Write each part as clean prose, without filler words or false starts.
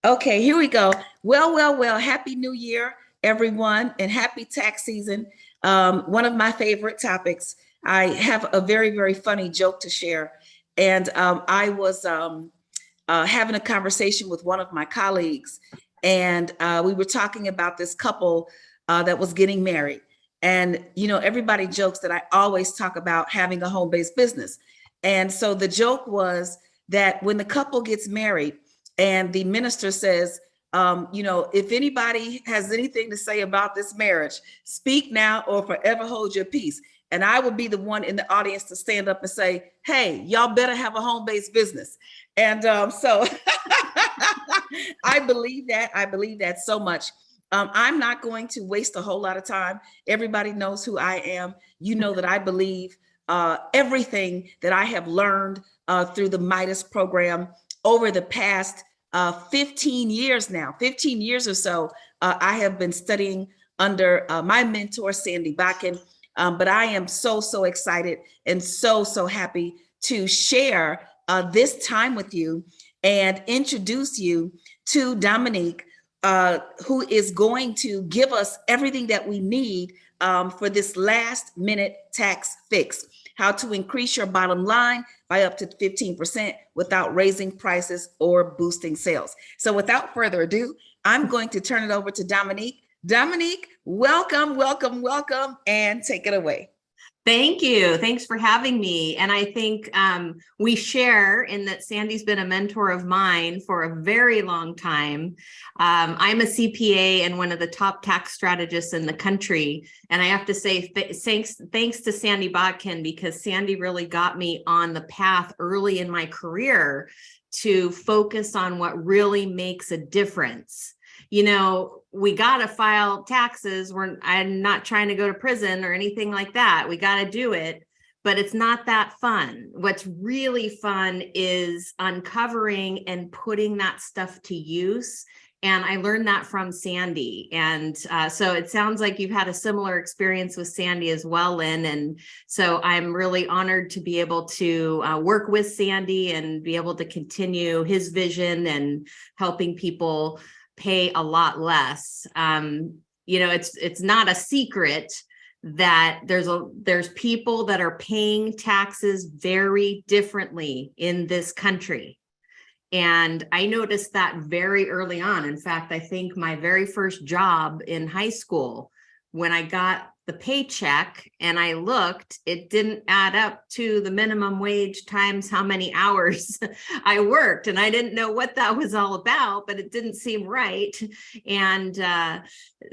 Okay, here we go. Well. Happy New Year, everyone, and happy tax season. One of my favorite topics. I have a very funny joke to share. And I was having a conversation with one of my colleagues, and we were talking about this couple that was getting married. And, everybody jokes that I always talk about having a home based business. And so the joke was that when the couple gets married, and the minister says, if anybody has anything to say about this marriage, speak now or forever hold your peace. And I would be the one in the audience to stand up and say, hey, y'all better have a home based business. And so I believe that. I believe that so much. I'm not going to waste a whole lot of time. Everybody knows who I am. You know that I believe everything that I have learned through the Midas program over the past 15 years now, 15 years or so. I have been studying under my mentor, Sandy Bakken. But I am so excited and so happy to share this time with you and introduce you to Dominique, who is going to give us everything that we need for this last minute tax fix. How to increase your bottom line by up to 15% without raising prices or boosting sales. So without further ado, I'm going to turn it over to Dominique. Dominique, welcome, and take it away. Thank you. Thanks for having me. And I think we share in that Sandy's been a mentor of mine for a very long time. I'm a CPA and one of the top tax strategists in the country. And I have to say thanks to Sandy Bodkin, because Sandy really got me on the path early in my career to focus on what really makes a difference. We got to file taxes. I'm not trying to go to prison or anything like that. We got to do it, but it's not that fun. What's really fun is uncovering and putting that stuff to use. And I learned that from Sandy. And so it sounds like you've had a similar experience with Sandy as well, Lynn. And so I'm really honored to be able to work with Sandy and be able to continue his vision and helping people pay a lot less. It's not a secret that there's people that are paying taxes very differently in this country. And I noticed that very early on. In fact, I think my very first job in high school, when I got the paycheck and I looked, it didn't add up to the minimum wage times how many hours I worked. And I didn't know what that was all about, but it didn't seem right. And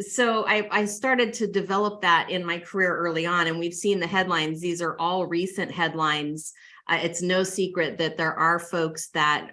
so I started to develop that in my career early on. And we've seen the headlines. These are all recent headlines. It's no secret that there are folks that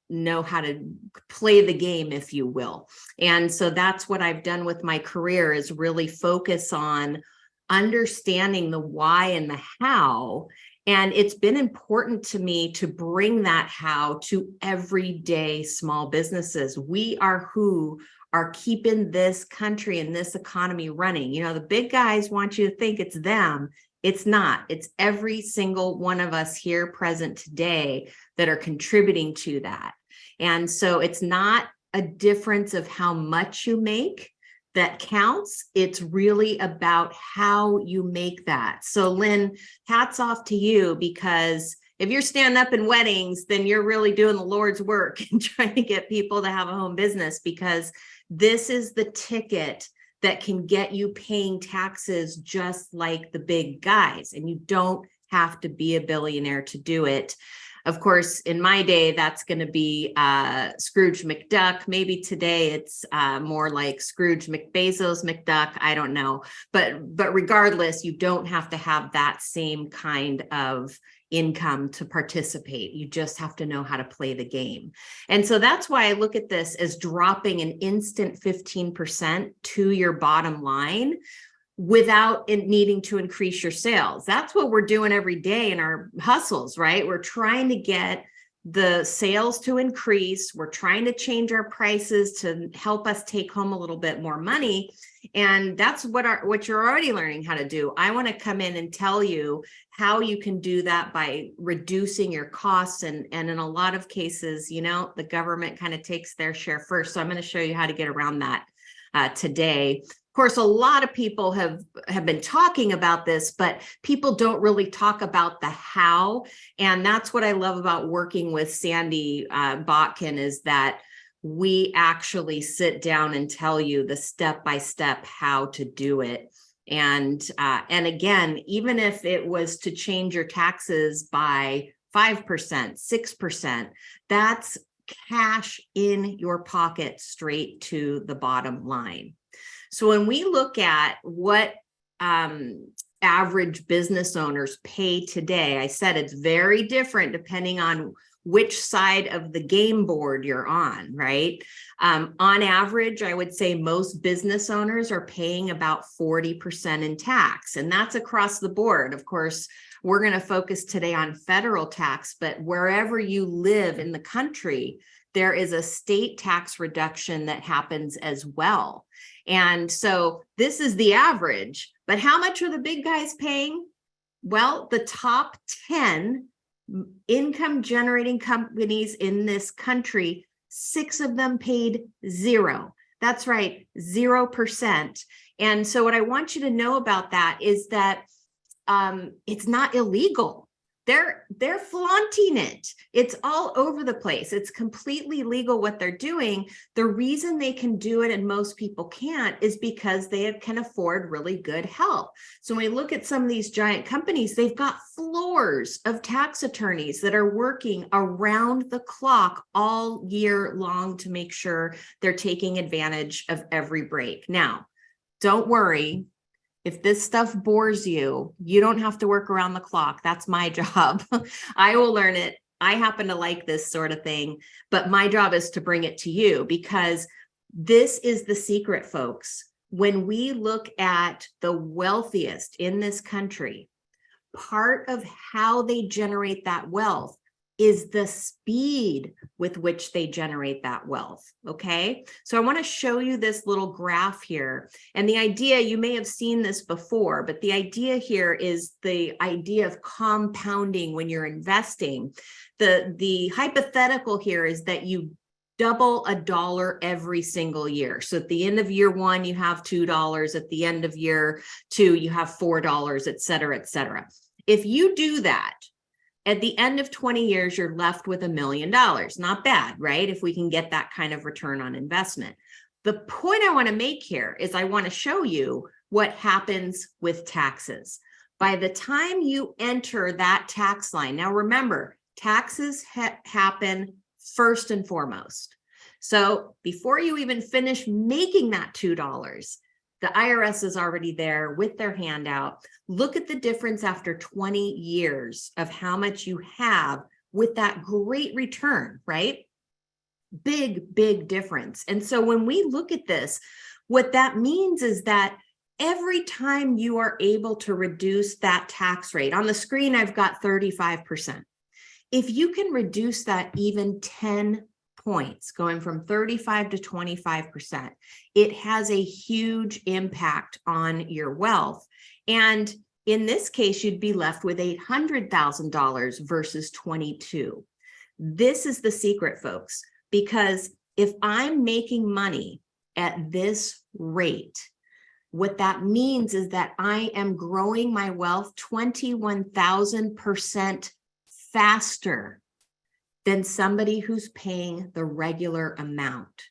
know how to play the game, if you will. And so that's what I've done with my career, is really focus on understanding the why and the how. And it's been important to me to bring that how to everyday small businesses. We are who are keeping this country and this economy running. The big guys want you to think it's them. It's not. It's every single one of us here present today that are contributing to that. And so it's not a difference of how much you make that counts. It's really about how you make that. So Lynn, hats off to you, because if you're standing up in weddings, then you're really doing the Lord's work and trying to get people to have a home business, because this is the ticket that can get you paying taxes just like the big guys. And you don't have to be a billionaire to do it. Of course, in my day, that's going to be Scrooge McDuck. Maybe today it's more like Scrooge McBezos McDuck. I don't know. But regardless, you don't have to have that same kind of income to participate. You just have to know how to play the game. And so that's why I look at this as dropping an instant 15% to your bottom line without it needing to increase your sales. That's what we're doing every day in our hustles, right? We're trying to get the sales to increase. We're trying to change our prices to help us take home a little bit more money. And that's what you're already learning how to do. I want to come in and tell you how you can do that by reducing your costs. And in a lot of cases, the government kind of takes their share first. So I'm going to show you how to get around that today. Of course, a lot of people have been talking about this, but people don't really talk about the how. And that's what I love about working with Sandy Botkin, is that we actually sit down and tell you the step-by-step how to do it. And again, even if it was to change your taxes by 5%, 6%, that's cash in your pocket straight to the bottom line. So when we look at what average business owners pay today, I said it's very different depending on which side of the game board you're on, right? On average, I would say most business owners are paying about 40% in tax, and that's across the board. Of course, we're going to focus today on federal tax, but wherever you live in the country, there is a state tax reduction that happens as well. And so this is the average, but how much are the big guys paying? Well, the top 10 income generating companies in this country, 6 of them paid 0. That's right, 0%. And so what I want you to know about that is that it's not illegal. They're flaunting it. It's all over the place. It's completely legal what they're doing. The reason they can do it and most people can't is because they can afford really good help. So when we look at some of these giant companies, they've got floors of tax attorneys that are working around the clock all year long to make sure they're taking advantage of every break. Now, don't worry. If this stuff bores you, you don't have to work around the clock. That's my job. I will learn it. I happen to like this sort of thing, but my job is to bring it to you, because this is the secret, folks. When we look at the wealthiest in this country, part of how they generate that wealth is the speed with which they generate that wealth, okay? So I wanna show you this little graph here. And the idea, you may have seen this before, but the idea here is the idea of compounding when you're investing. The hypothetical here is that you double $1 every single year. So at the end of year 1, you have $2. At the end of year 2, you have $4, et cetera, et cetera. If you do that, at the end of 20 years, you're left with $1 million. Not bad, right? If we can get that kind of return on investment. The point I want to make here is I want to show you what happens with taxes. By the time you enter that tax line, now remember, taxes happen first and foremost. So before you even finish making that $2, the IRS is already there with their hand out. Look at the difference after 20 years of how much you have with that great return, right? Big, big difference. And so when we look at this, what that means is that every time you are able to reduce that tax rate, on the screen, I've got 35%. If you can reduce that even 10 points, going from 35 to 25%, it has a huge impact on your wealth. And in this case, you'd be left with $800,000 versus 22. This is the secret, folks, because if I'm making money at this rate, what that means is that I am growing my wealth 21,000% faster than somebody who's paying the regular amount.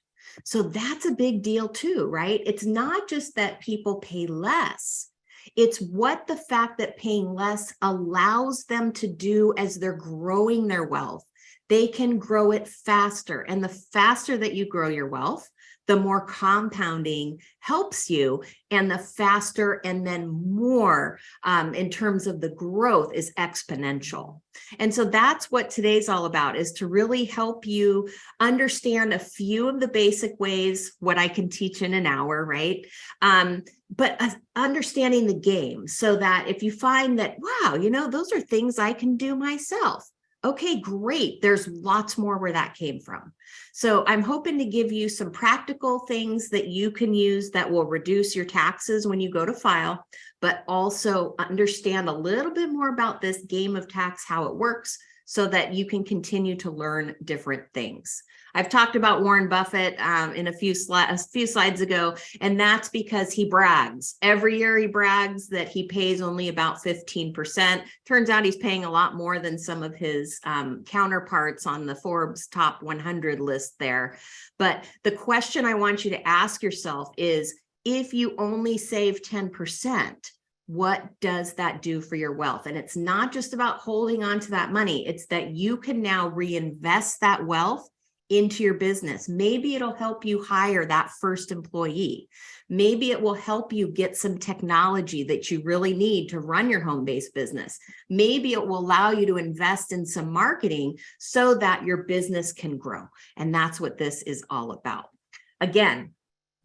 So that's a big deal too, right? It's not just that people pay less. It's what the fact that paying less allows them to do as they're growing their wealth. They can grow it faster. And the faster that you grow your wealth, the more compounding helps you, and the faster and then more in terms of the growth is exponential. And so that's what today's all about, is to really help you understand a few of the basic ways, what I can teach in an hour, right? But understanding the game, so that if you find that, wow, those are things I can do myself. Okay, great. There's lots more where that came from. So I'm hoping to give you some practical things that you can use that will reduce your taxes when you go to file, but also understand a little bit more about this game of tax, how it works, so that you can continue to learn different things. I've talked about Warren Buffett in a few slides ago, and that's because he brags. Every year he brags that he pays only about 15%. Turns out he's paying a lot more than some of his counterparts on the Forbes top 100 list there. But the question I want you to ask yourself is, if you only save 10%, what does that do for your wealth? And it's not just about holding on to that money. It's that you can now reinvest that wealth into your business. Maybe it'll help you hire that first employee. Maybe it will help you get some technology that you really need to run your home-based business. Maybe it will allow you to invest in some marketing so that your business can grow. And that's what this is all about. Again,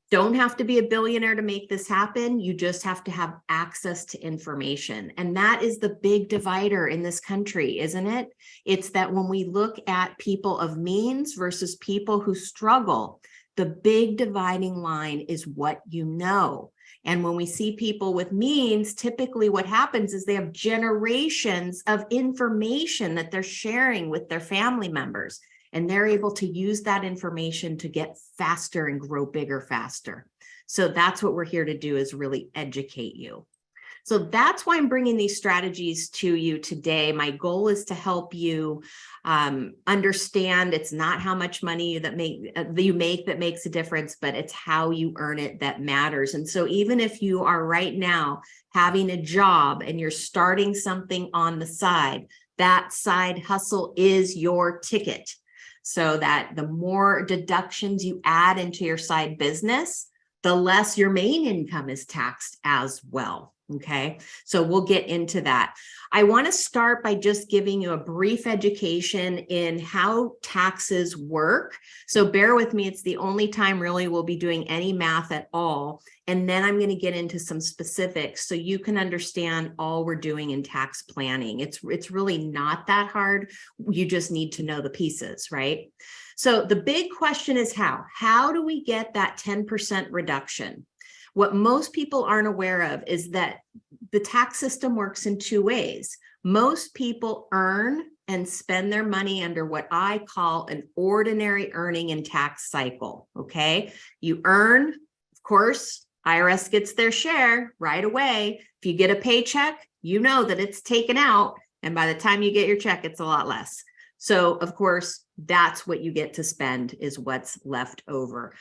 don't have to be a billionaire to make this happen. You just have to have access to information. And that is the big divider in this country, isn't it? It's that when we look at people of means versus people who struggle, the big dividing line is what you know. And when we see people with means, typically what happens is they have generations of information that they're sharing with their family members. And they're able to use that information to get faster and grow bigger faster. So that's what we're here to do, is really educate you. So that's why I'm bringing these strategies to you today. My goal is to help you understand it's not how much money you make that makes a difference, but it's how you earn it that matters. And so even if you are right now having a job and you're starting something on the side, that side hustle is your ticket. So that the more deductions you add into your side business, the less your main income is taxed as well. Okay, so we'll get into that. I want to start by just giving you a brief education in how taxes work. So bear with me, it's the only time really we'll be doing any math at all. And then I'm going to get into some specifics so you can understand all we're doing in tax planning. It's really not that hard. You just need to know the pieces, right? So the big question is how? How do we get that 10% reduction? What most people aren't aware of is that the tax system works in two ways. Most people earn and spend their money under what I call an ordinary earning and tax cycle, okay? You earn, of course, IRS gets their share right away. If you get a paycheck, you know that it's taken out, and by the time you get your check, it's a lot less. So, of course, that's what you get to spend, is what's left over.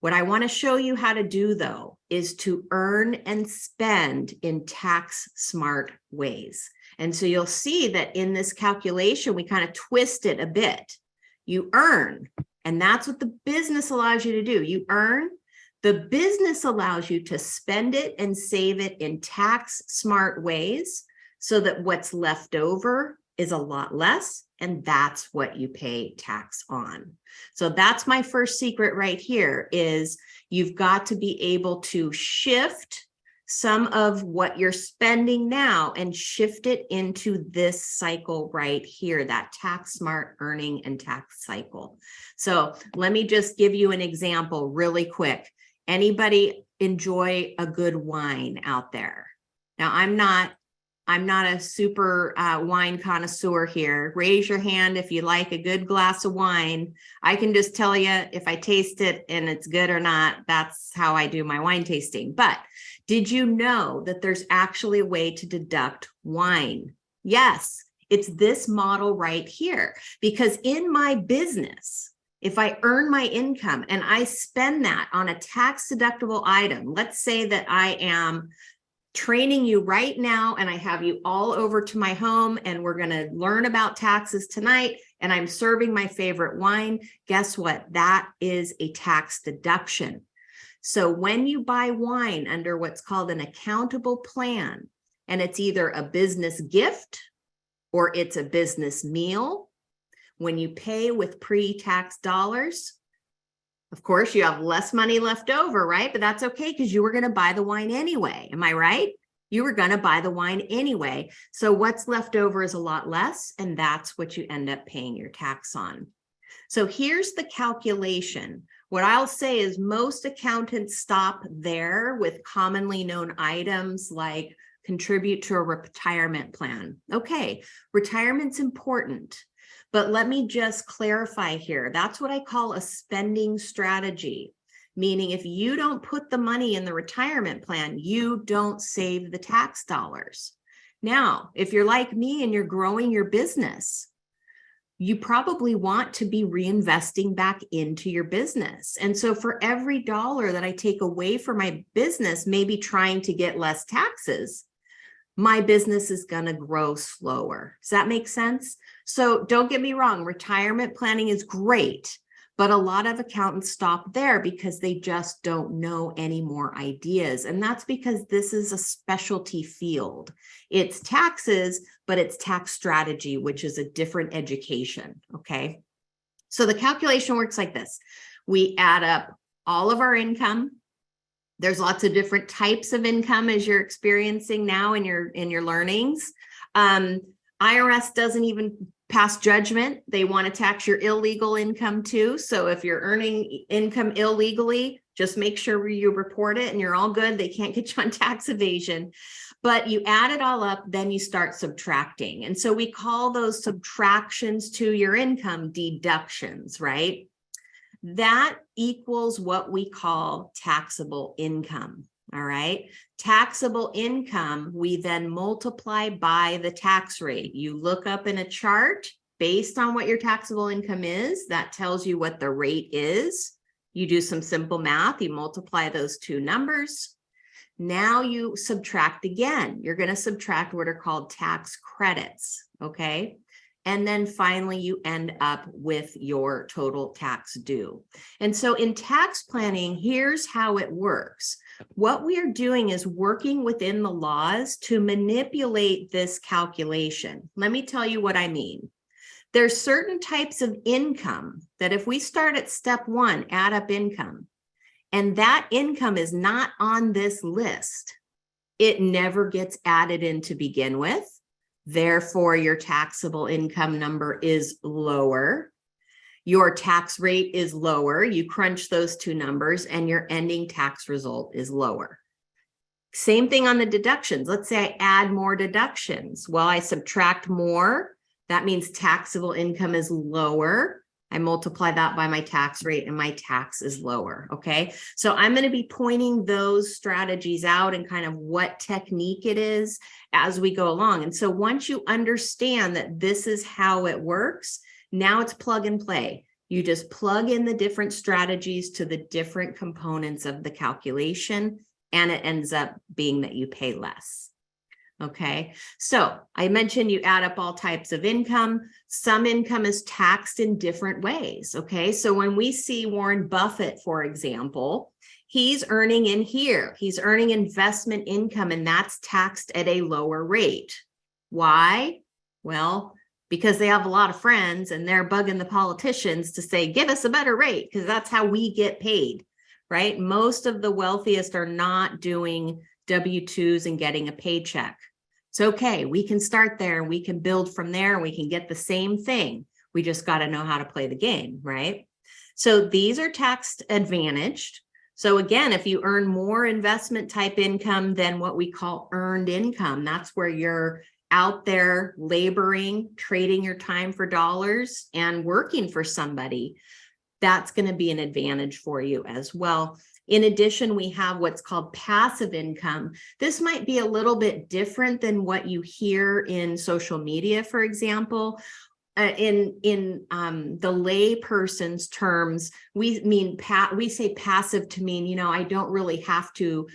What I want to show you how to do, though, is to earn and spend in tax smart ways. And so you'll see that in this calculation, we kind of twist it a bit. You earn, and that's what the business allows you to do. You earn, the business allows you to spend it and save it in tax smart ways so that what's left over is a lot less, and that's what you pay tax on. So that's my first secret right here, is you've got to be able to shift some of what you're spending now and shift it into this cycle right here, that tax smart earning and tax cycle. So let me just give you an example really quick. Anybody enjoy a good wine out there? Now, I'm not a super wine connoisseur here. Raise your hand if you like a good glass of wine. I can just tell you if I taste it and it's good or not. That's how I do my wine tasting. But did you know that there's actually a way to deduct wine? Yes, it's this model right here. Because in my business, if I earn my income and I spend that on a tax deductible item, let's say that I am training you right now and I have you all over to my home and we're going to learn about taxes tonight, and I'm serving my favorite wine. Guess what? That is a tax deduction. So when you buy wine under what's called an accountable plan, and it's either a business gift or it's a business meal, when you pay with pre-tax dollars, of course, you have less money left over, right? But that's okay because you were going to buy the wine anyway. Am I right? You were going to buy the wine anyway. So what's left over is a lot less, and that's what you end up paying your tax on. So here's the calculation. What I'll say is most accountants stop there with commonly known items like contribute to a retirement plan. Okay, retirement's important, but let me just clarify here. That's what I call a spending strategy, meaning if you don't put the money in the retirement plan, you don't save the tax dollars. Now, if you're like me and you're growing your business, you probably want to be reinvesting back into your business. And so for every dollar that I take away from my business, maybe trying to get less taxes, my business is going to grow slower. Does that make sense? So don't get me wrong, retirement planning is great, but a lot of accountants stop there because they just don't know any more ideas. And that's because this is a specialty field. It's taxes, but it's tax strategy, which is a different education. Okay. So the calculation works like this. We add up all of our income. There's lots of different types of income as you're experiencing now in your learnings. IRS doesn't even pass judgment. They want to tax your illegal income too. So if you're earning income illegally, just make sure you report it and you're all good. They can't get you on tax evasion. But you add it all up, then you start subtracting. And so we call those subtractions to your income deductions, right? That equals what we call taxable income. All right. Taxable income, we then multiply by the tax rate. You look up in a chart based on what your taxable income is. That tells you what the rate is. You do some simple math. You multiply those two numbers. Now you subtract again. You're going to subtract what are called tax credits. Okay. And then finally, you end up with your total tax due. And so in tax planning, here's how it works. What we are doing is working within the laws to manipulate this calculation. Let me tell you what I mean. There's certain types of income that if we start at step one, add up income, and that income is not on this list, it never gets added in to begin with. Therefore, your taxable income number is lower. Your tax rate is lower. You crunch those two numbers and your ending tax result is lower. Same thing on the deductions. Let's say I add more deductions. Well, I subtract more. That means taxable income is lower. I multiply that by my tax rate and my tax is lower. Okay. So I'm going to be pointing those strategies out and kind of what technique it is as we go along. And so once you understand that this is how it works, now it's plug and play. You just plug in the different strategies to the different components of the calculation, and it ends up being that you pay less. Okay, so I mentioned you add up all types of income. Some income is taxed in different ways. Okay, so when we see Warren Buffett, for example, he's earning in here. He's earning investment income, and that's taxed at a lower rate. Why? Well, because they have a lot of friends and they're bugging the politicians to say, give us a better rate, because that's how we get paid, right? Most of the wealthiest are not doing W-2s and getting a paycheck. It's okay. We can start there and we can build from there and we can get the same thing. We just got to know how to play the game, right? So these are tax advantaged. So again, if you earn more investment type income than what we call earned income, that's where you're out there laboring, trading your time for dollars and working for somebody. That's going to be an advantage for you as well. In addition, we have what's called passive income. This might be a little bit different than what you hear in social media, for example. In the lay person's terms, we say passive to mean, I don't really have to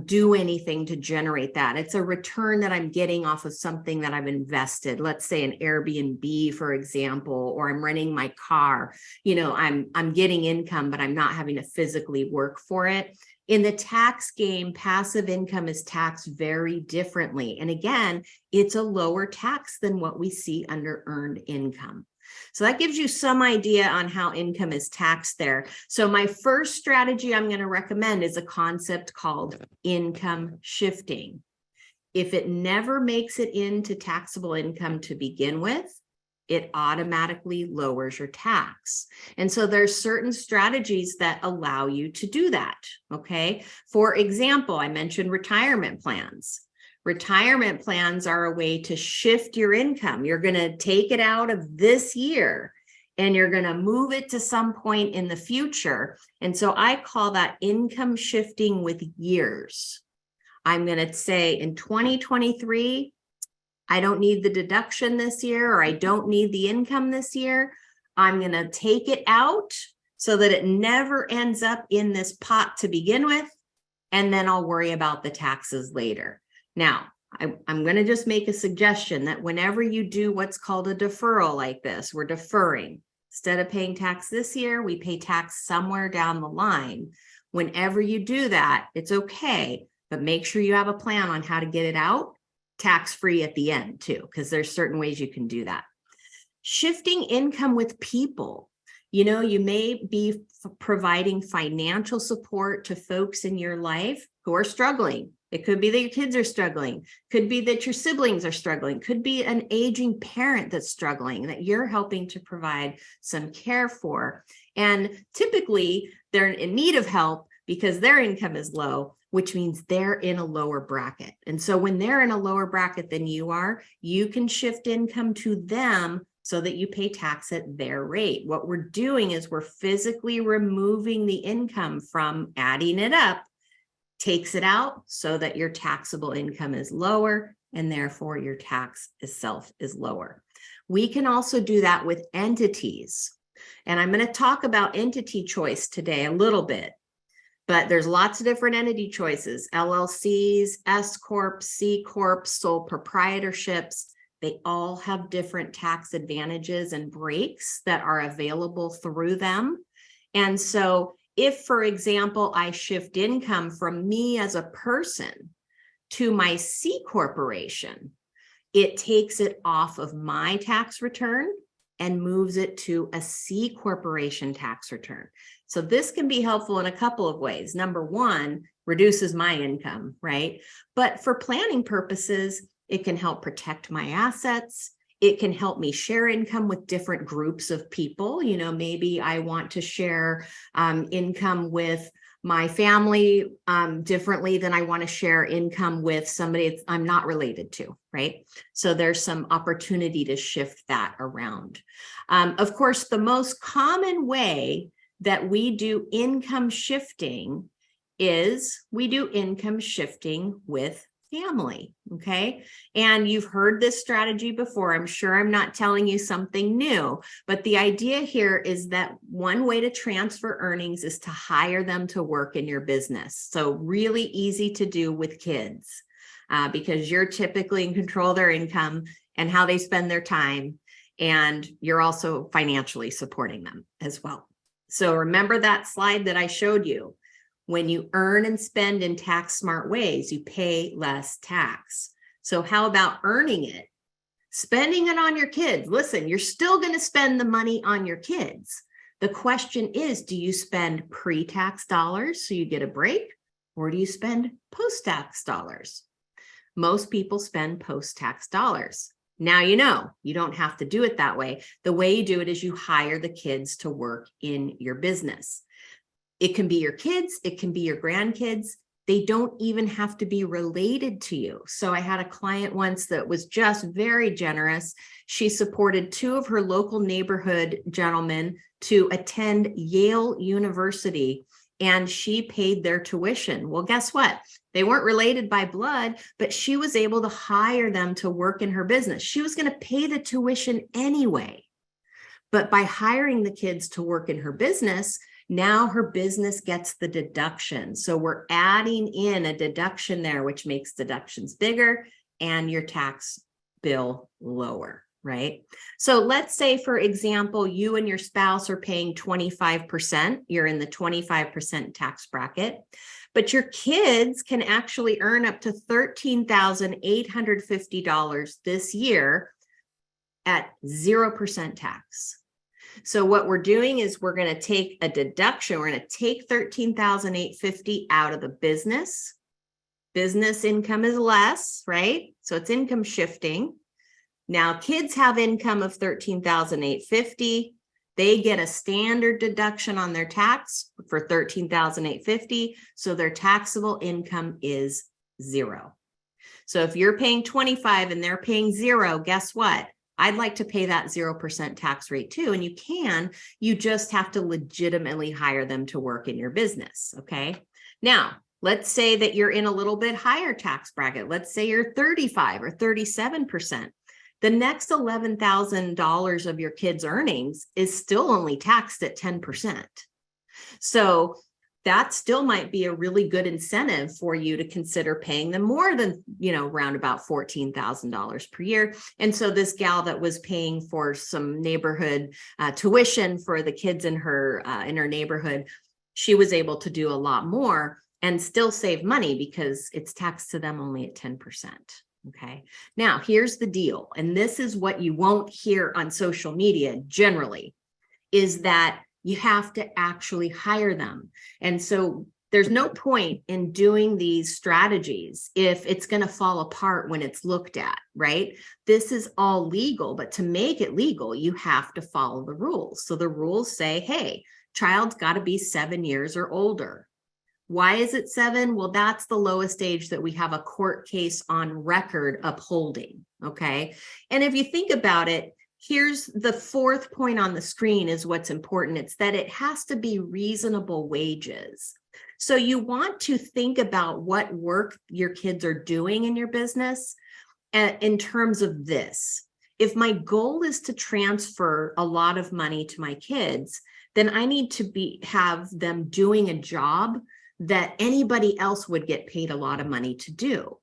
do anything to generate that. It's a return that I'm getting off of something that I've invested. Let's say an Airbnb, for example, or I'm renting my car. I'm getting income, but I'm not having to physically work for it. In the tax game, passive income is taxed very differently. And again, it's a lower tax than what we see under earned income. So that gives you some idea on how income is taxed there. So my first strategy I'm going to recommend is a concept called income shifting. If it never makes it into taxable income to begin with, it automatically lowers your tax. And so there's certain strategies that allow you to do that, okay? For example, I mentioned retirement plans. Retirement plans are a way to shift your income. You're going to take it out of this year and you're going to move it to some point in the future. And so I call that income shifting with years. I'm going to say in 2023, I don't need the deduction this year, or I don't need the income this year. I'm going to take it out so that it never ends up in this pot to begin with, and then I'll worry about the taxes later. Now, I'm going to just make a suggestion that whenever you do what's called a deferral like this, we're deferring. Instead of paying tax this year, we pay tax somewhere down the line. Whenever you do that, it's okay, but make sure you have a plan on how to get it out tax-free at the end too, because there's certain ways you can do that. Shifting income with people. You know, you may be providing financial support to folks in your life who are struggling. It could be that your kids are struggling, could be that your siblings are struggling, could be an aging parent that's struggling that you're helping to provide some care for. And typically they're in need of help because their income is low, which means they're in a lower bracket. And so when they're in a lower bracket than you are, you can shift income to them so that you pay tax at their rate. What we're doing is we're physically removing the income from adding it up, takes it out so that your taxable income is lower and therefore your tax itself is lower. We can also do that with entities. And I'm going to talk about entity choice today a little bit. But there's lots of different entity choices, LLCs, S Corp, C Corp, sole proprietorships. They all have different tax advantages and breaks that are available through them. And so if, for example, I shift income from me as a person to my C corporation, it takes it off of my tax return and moves it to a C corporation tax return. So this can be helpful in a couple of ways. Number one, reduces my income, right? But for planning purposes, it can help protect my assets. It can help me share income with different groups of people. You know, maybe I want to share income with my family differently than I want to share income with somebody I'm not related to, right? So there's some opportunity to shift that around. Of course, the most common way that we do income shifting is we do income shifting with family, okay? And you've heard this strategy before. I'm sure I'm not telling you something new, but the idea here is that one way to transfer earnings is to hire them to work in your business. So really easy to do with kids because you're typically in control of their income and how they spend their time, and you're also financially supporting them as well. So remember that slide that I showed you. When you earn and spend in tax smart ways, you pay less tax. So how about earning it? Spending it on your kids. Listen, you're still going to spend the money on your kids. The question is, do you spend pre-tax dollars so you get a break, or do you spend post-tax dollars? Most people spend post-tax dollars. Now, you know, you don't have to do it that way. The way you do it is you hire the kids to work in your business. It can be your kids, it can be your grandkids. They don't even have to be related to you. So I had a client once that was just very generous. She supported two of her local neighborhood gentlemen to attend Yale University, and she paid their tuition. Well, guess what? They weren't related by blood, but she was able to hire them to work in her business. She was going to pay the tuition anyway. But by hiring the kids to work in her business, now her business gets the deduction. So we're adding in a deduction there, which makes deductions bigger and your tax bill lower, right? So let's say, for example, you and your spouse are paying 25%. You're in the 25% tax bracket, but your kids can actually earn up to $13,850 this year at 0% tax. So what we're doing is we're going to take a deduction. We're going to take $13,850 out of the business, Business income is less, right? So it's income shifting. Now kids have income of $13,850. They get a standard deduction on their tax for $13,850. So their taxable income is 0. So if you're paying 25 and they're paying 0, guess what? I'd like to pay that 0% tax rate too. And you just have to legitimately hire them to work in your business. Okay. Now, let's say that you're in a little bit higher tax bracket. Let's say you're 35 or 37%. The next $11,000 of your kids' earnings is still only taxed at 10%. So that still might be a really good incentive for you to consider paying them more than, around about $14,000 per year. And so this gal that was paying for some neighborhood tuition for the kids in her neighborhood, she was able to do a lot more and still save money because it's taxed to them only at 10%. Okay. Now, here's the deal. And this is what you won't hear on social media generally, is that you have to actually hire them. And so there's no point in doing these strategies if it's going to fall apart when it's looked at, right? This is all legal, but to make it legal, you have to follow the rules. So the rules say, hey, child's got to be 7 years or older. Why is it 7? Well, that's the lowest age that we have a court case on record upholding. Okay. And if you think about it, here's the 4th point on the screen is what's important. It's that it has to be reasonable wages. So you want to think about what work your kids are doing in your business in terms of this. If my goal is to transfer a lot of money to my kids, then I need to have them doing a job that anybody else would get paid a lot of money to do.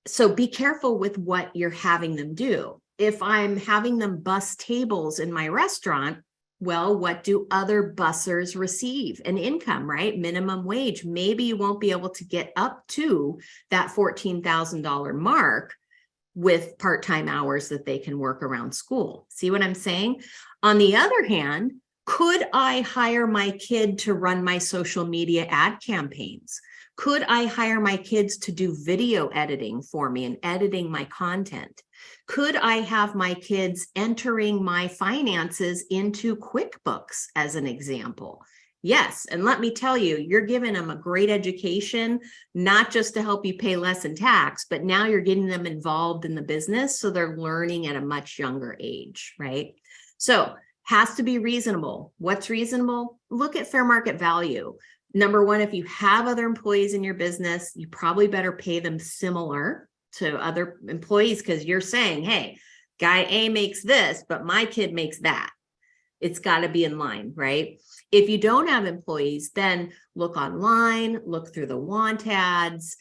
So be careful with what you're having them do. If I'm having them bus tables in my restaurant, well, what do other bussers receive? An income, right? Minimum wage. Maybe you won't be able to get up to that $14,000 mark with part-time hours that they can work around school. See what I'm saying? On the other hand, could I hire my kid to run my social media ad campaigns? Could I hire my kids to do video editing for me and editing my content? Could I have my kids entering my finances into QuickBooks as an example? Yes. And let me tell you, you're giving them a great education, not just to help you pay less in tax, but now you're getting them involved in the business. So they're learning at a much younger age, right? So has to be reasonable. What's reasonable? Look at fair market value. Number one, if you have other employees in your business, you probably better pay them similar to other employees because you're saying, hey, guy A makes this, but my kid makes that. It's got to be in line, right? If you don't have employees, then look online, look through the want ads,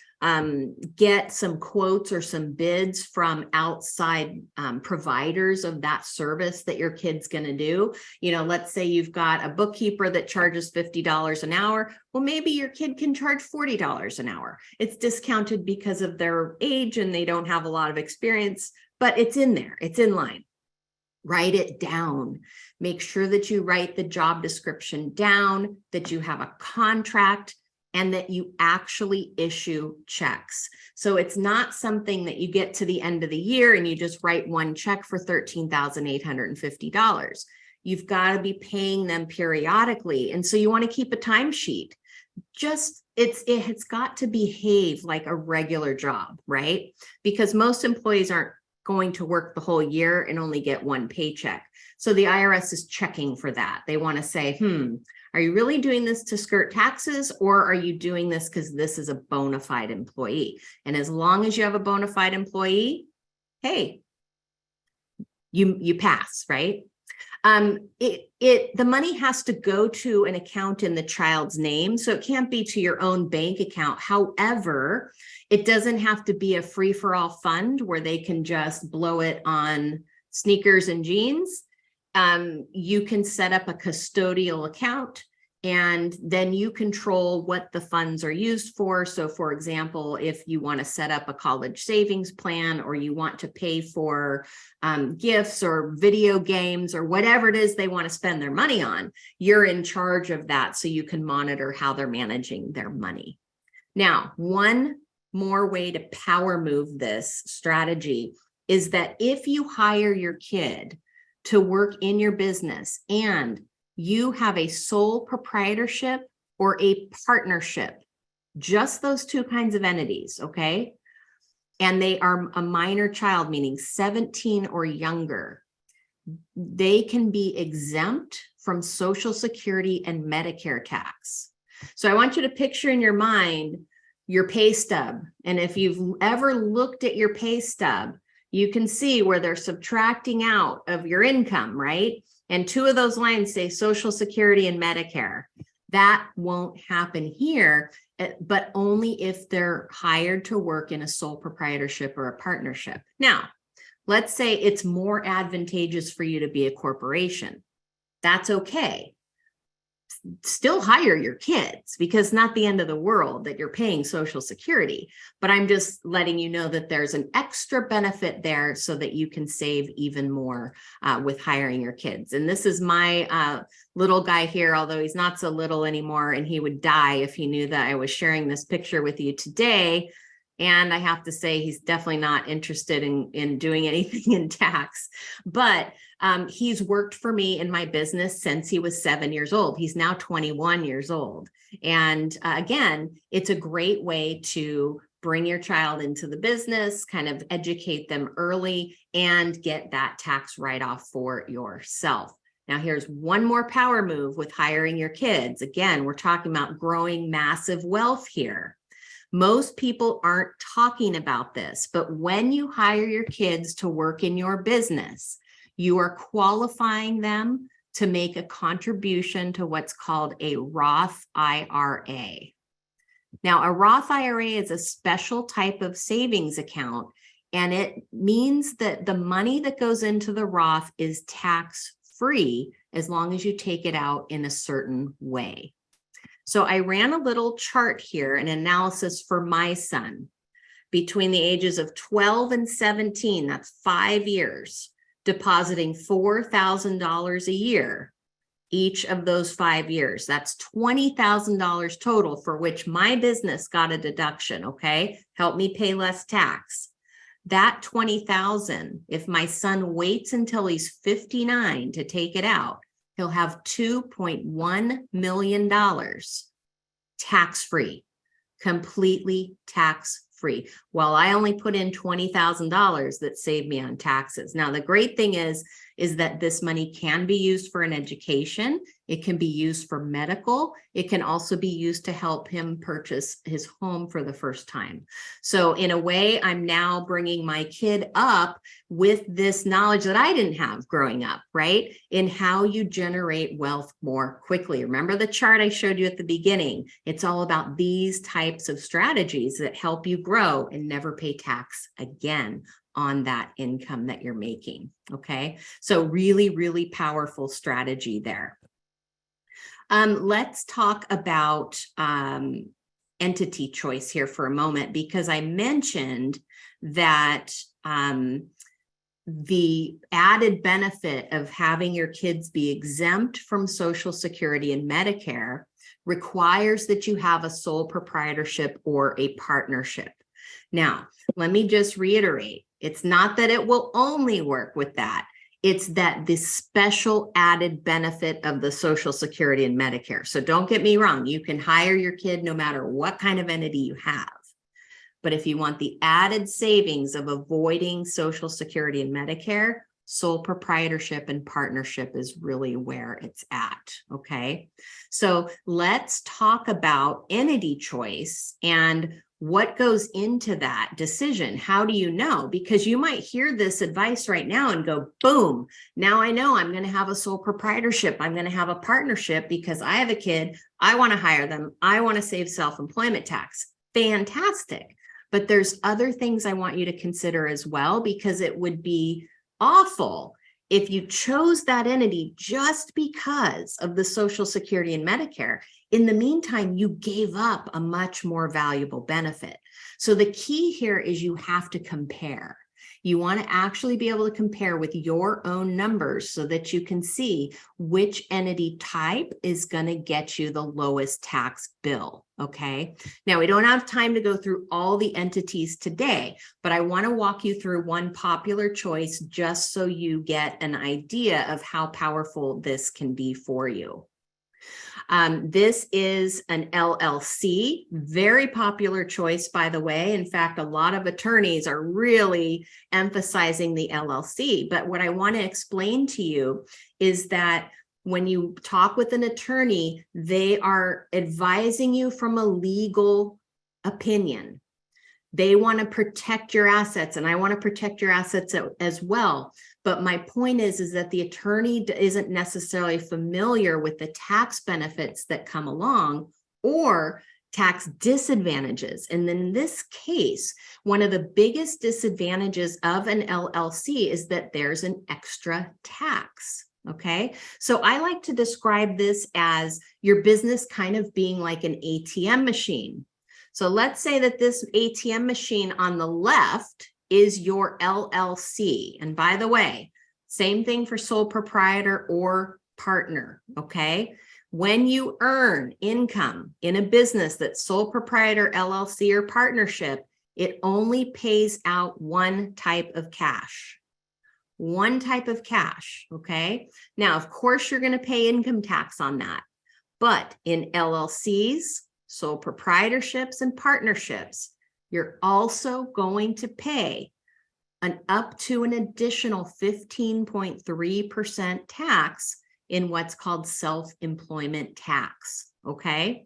get some quotes or some bids from outside providers of that service that your kid's going to do. Let's say you've got a bookkeeper that charges $50 an hour. Well, maybe your kid can charge $40 an hour. It's discounted because of their age and they don't have a lot of experience, but it's in there. It's in line. Write it down. Make sure that you write the job description down, that you have a contract, and that you actually issue checks. So it's not something that you get to the end of the year and you just write one check for $13,850. You've got to be paying them periodically. And so you want to keep a timesheet. It's got to behave like a regular job, right? Because most employees aren't going to work the whole year and only get one paycheck. So the IRS is checking for that. They want to say, are you really doing this to skirt taxes, or are you doing this because this is a bona fide employee? And as long as you have a bona fide employee, hey, you pass, right? The money has to go to an account in the child's name, so it can't be to your own bank account. However, it doesn't have to be a free-for-all fund where they can just blow it on sneakers and jeans. You can set up a custodial account, and then you control what the funds are used for. So for example, if you want to set up a college savings plan, or you want to pay for gifts or video games or whatever it is they want to spend their money on, you're in charge of that, so you can monitor how they're managing their money. Now, one more way to power move this strategy is that if you hire your kid to work in your business and you have a sole proprietorship or a partnership, just those two kinds of entities, okay? And they are a minor child, meaning 17 or younger, they can be exempt from Social Security and Medicare tax. So I want you to picture in your mind your pay stub. And if you've ever looked at your pay stub, you can see where they're subtracting out of your income, right? And two of those lines say Social Security and Medicare. That won't happen here, but only if they're hired to work in a sole proprietorship or a partnership. Now, let's say it's more advantageous for you to be a corporation. That's okay. Still hire your kids, because it's not the end of the world that you're paying Social Security. But I'm just letting you know that there's an extra benefit there so that you can save even more with hiring your kids. And this is my little guy here, although he's not so little anymore, and he would die if he knew that I was sharing this picture with you today. And I have to say, he's definitely not interested in doing anything in tax, but he's worked for me in my business since he was 7 years old. He's now 21 years old. And again, it's a great way to bring your child into the business, kind of educate them early, and get that tax write-off for yourself. Now, here's one more power move with hiring your kids. Again, we're talking about growing massive wealth here. Most people aren't talking about this, but when you hire your kids to work in your business, you are qualifying them to make a contribution to what's called a Roth IRA. Now, a Roth IRA is a special type of savings account, and it means that the money that goes into the Roth is tax-free as long as you take it out in a certain way. So I ran a little chart here, an analysis for my son between the ages of 12 and 17, that's 5 years, depositing $4,000 a year each of those 5 years. That's $20,000 total, for which my business got a deduction, okay? Help me pay less tax. That $20,000, if my son waits until he's 59 to take it out, he'll have $2.1 million tax-free, completely tax-free, while I only put in $20,000 that saved me on taxes. Now, the great thing is that this money can be used for an education. It can be used for medical. It can also be used to help him purchase his home for the first time. So in a way, I'm now bringing my kid up with this knowledge that I didn't have growing up, right? In how you generate wealth more quickly. Remember the chart I showed you at the beginning? It's all about these types of strategies that help you grow and never pay tax again on that income that you're making, okay? So really, really powerful strategy there. Let's talk about entity choice here for a moment, because I mentioned that the added benefit of having your kids be exempt from Social Security and Medicare requires that you have a sole proprietorship or a partnership. Now, let me just reiterate, it's not that it will only work with that. It's that the special added benefit of the Social Security and Medicare. So don't get me wrong, you can hire your kid no matter what kind of entity you have. But if you want the added savings of avoiding Social Security and Medicare, sole proprietorship and partnership is really where it's at, okay? So let's talk about entity choice and what goes into that decision. How do you know? Because you might hear this advice right now and go, boom, now I know I'm going to have a sole proprietorship. I'm going to have a partnership because I have a kid. I want to hire them. I want to save self-employment tax. Fantastic. But there's other things I want you to consider as well, because it would be awful if you chose that entity just because of the Social Security and Medicare. In the meantime, you gave up a much more valuable benefit. So the key here is you have to compare. You want to actually be able to compare with your own numbers so that you can see which entity type is going to get you the lowest tax bill. Okay. Now we don't have time to go through all the entities today, but I want to walk you through one popular choice just so you get an idea of how powerful this can be for you. This is an LLC, very popular choice, by the way. In fact, a lot of attorneys are really emphasizing the LLC. But what I want to explain to you is that when you talk with an attorney, they are advising you from a legal opinion. They want to protect your assets, and I want to protect your assets as well. But my point is that the attorney isn't necessarily familiar with the tax benefits that come along or tax disadvantages. And in this case, one of the biggest disadvantages of an LLC is that there's an extra tax. Okay, so I like to describe this as your business kind of being like an ATM machine. So let's say that this ATM machine on the left is your LLC. And by the way, same thing for sole proprietor or partner. Okay, when you earn income in a business that's sole proprietor, LLC, or partnership, it only pays out one type of cash. One type of cash, okay? Now, of course, you're going to pay income tax on that. But in LLCs, sole proprietorships, and partnerships, you're also going to pay up to an additional 15.3% tax in what's called self-employment tax, okay?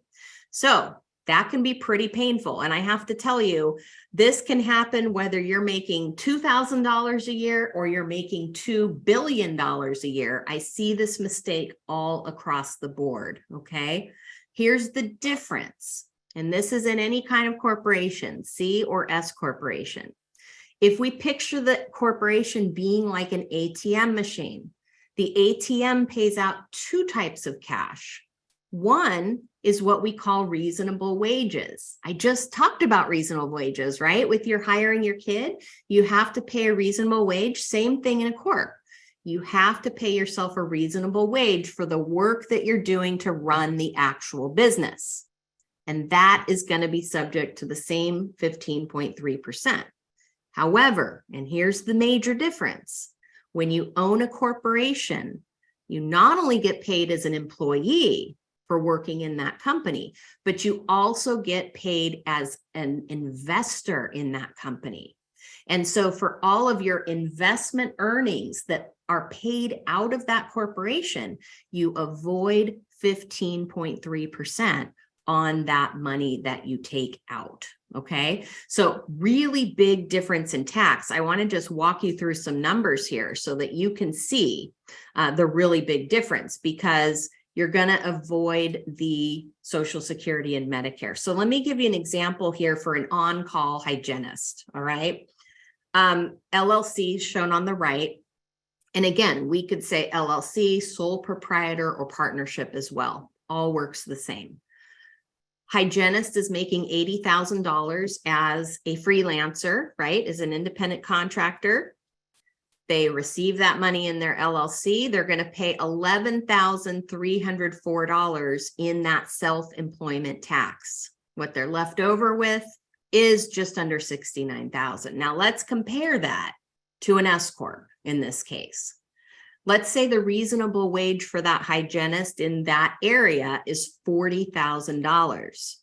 So that can be pretty painful. And I have to tell you, this can happen whether you're making $2,000 a year or you're making $2 billion a year. I see this mistake all across the board, okay? Here's the difference. And this is in any kind of corporation, C or S corporation. If we picture the corporation being like an ATM machine, the ATM pays out two types of cash. One is what we call reasonable wages. I just talked about reasonable wages, right? With your hiring your kid, you have to pay a reasonable wage. Same thing in a corp. You have to pay yourself a reasonable wage for the work that you're doing to run the actual business. And that is going to be subject to the same 15.3%. However, and here's the major difference, when you own a corporation, you not only get paid as an employee for working in that company, but you also get paid as an investor in that company. And so for all of your investment earnings that are paid out of that corporation, you avoid 15.3% on that money that you take out. Okay, so really big difference in tax. I want to just walk you through some numbers here so that you can see the really big difference, because you're going to avoid the Social Security and Medicare. So let me give you an example here for an on-call hygienist. All right, LLC shown on the right. And again, we could say LLC, sole proprietor, or partnership as well. All works the same. Hygienist is making $80,000 as a freelancer, right? As an independent contractor. They receive that money in their LLC. They're going to pay $11,304 in that self-employment tax. What they're left over with is just under $69,000. Now let's compare that to an S corp in this case. Let's say the reasonable wage for that hygienist in that area is $40,000.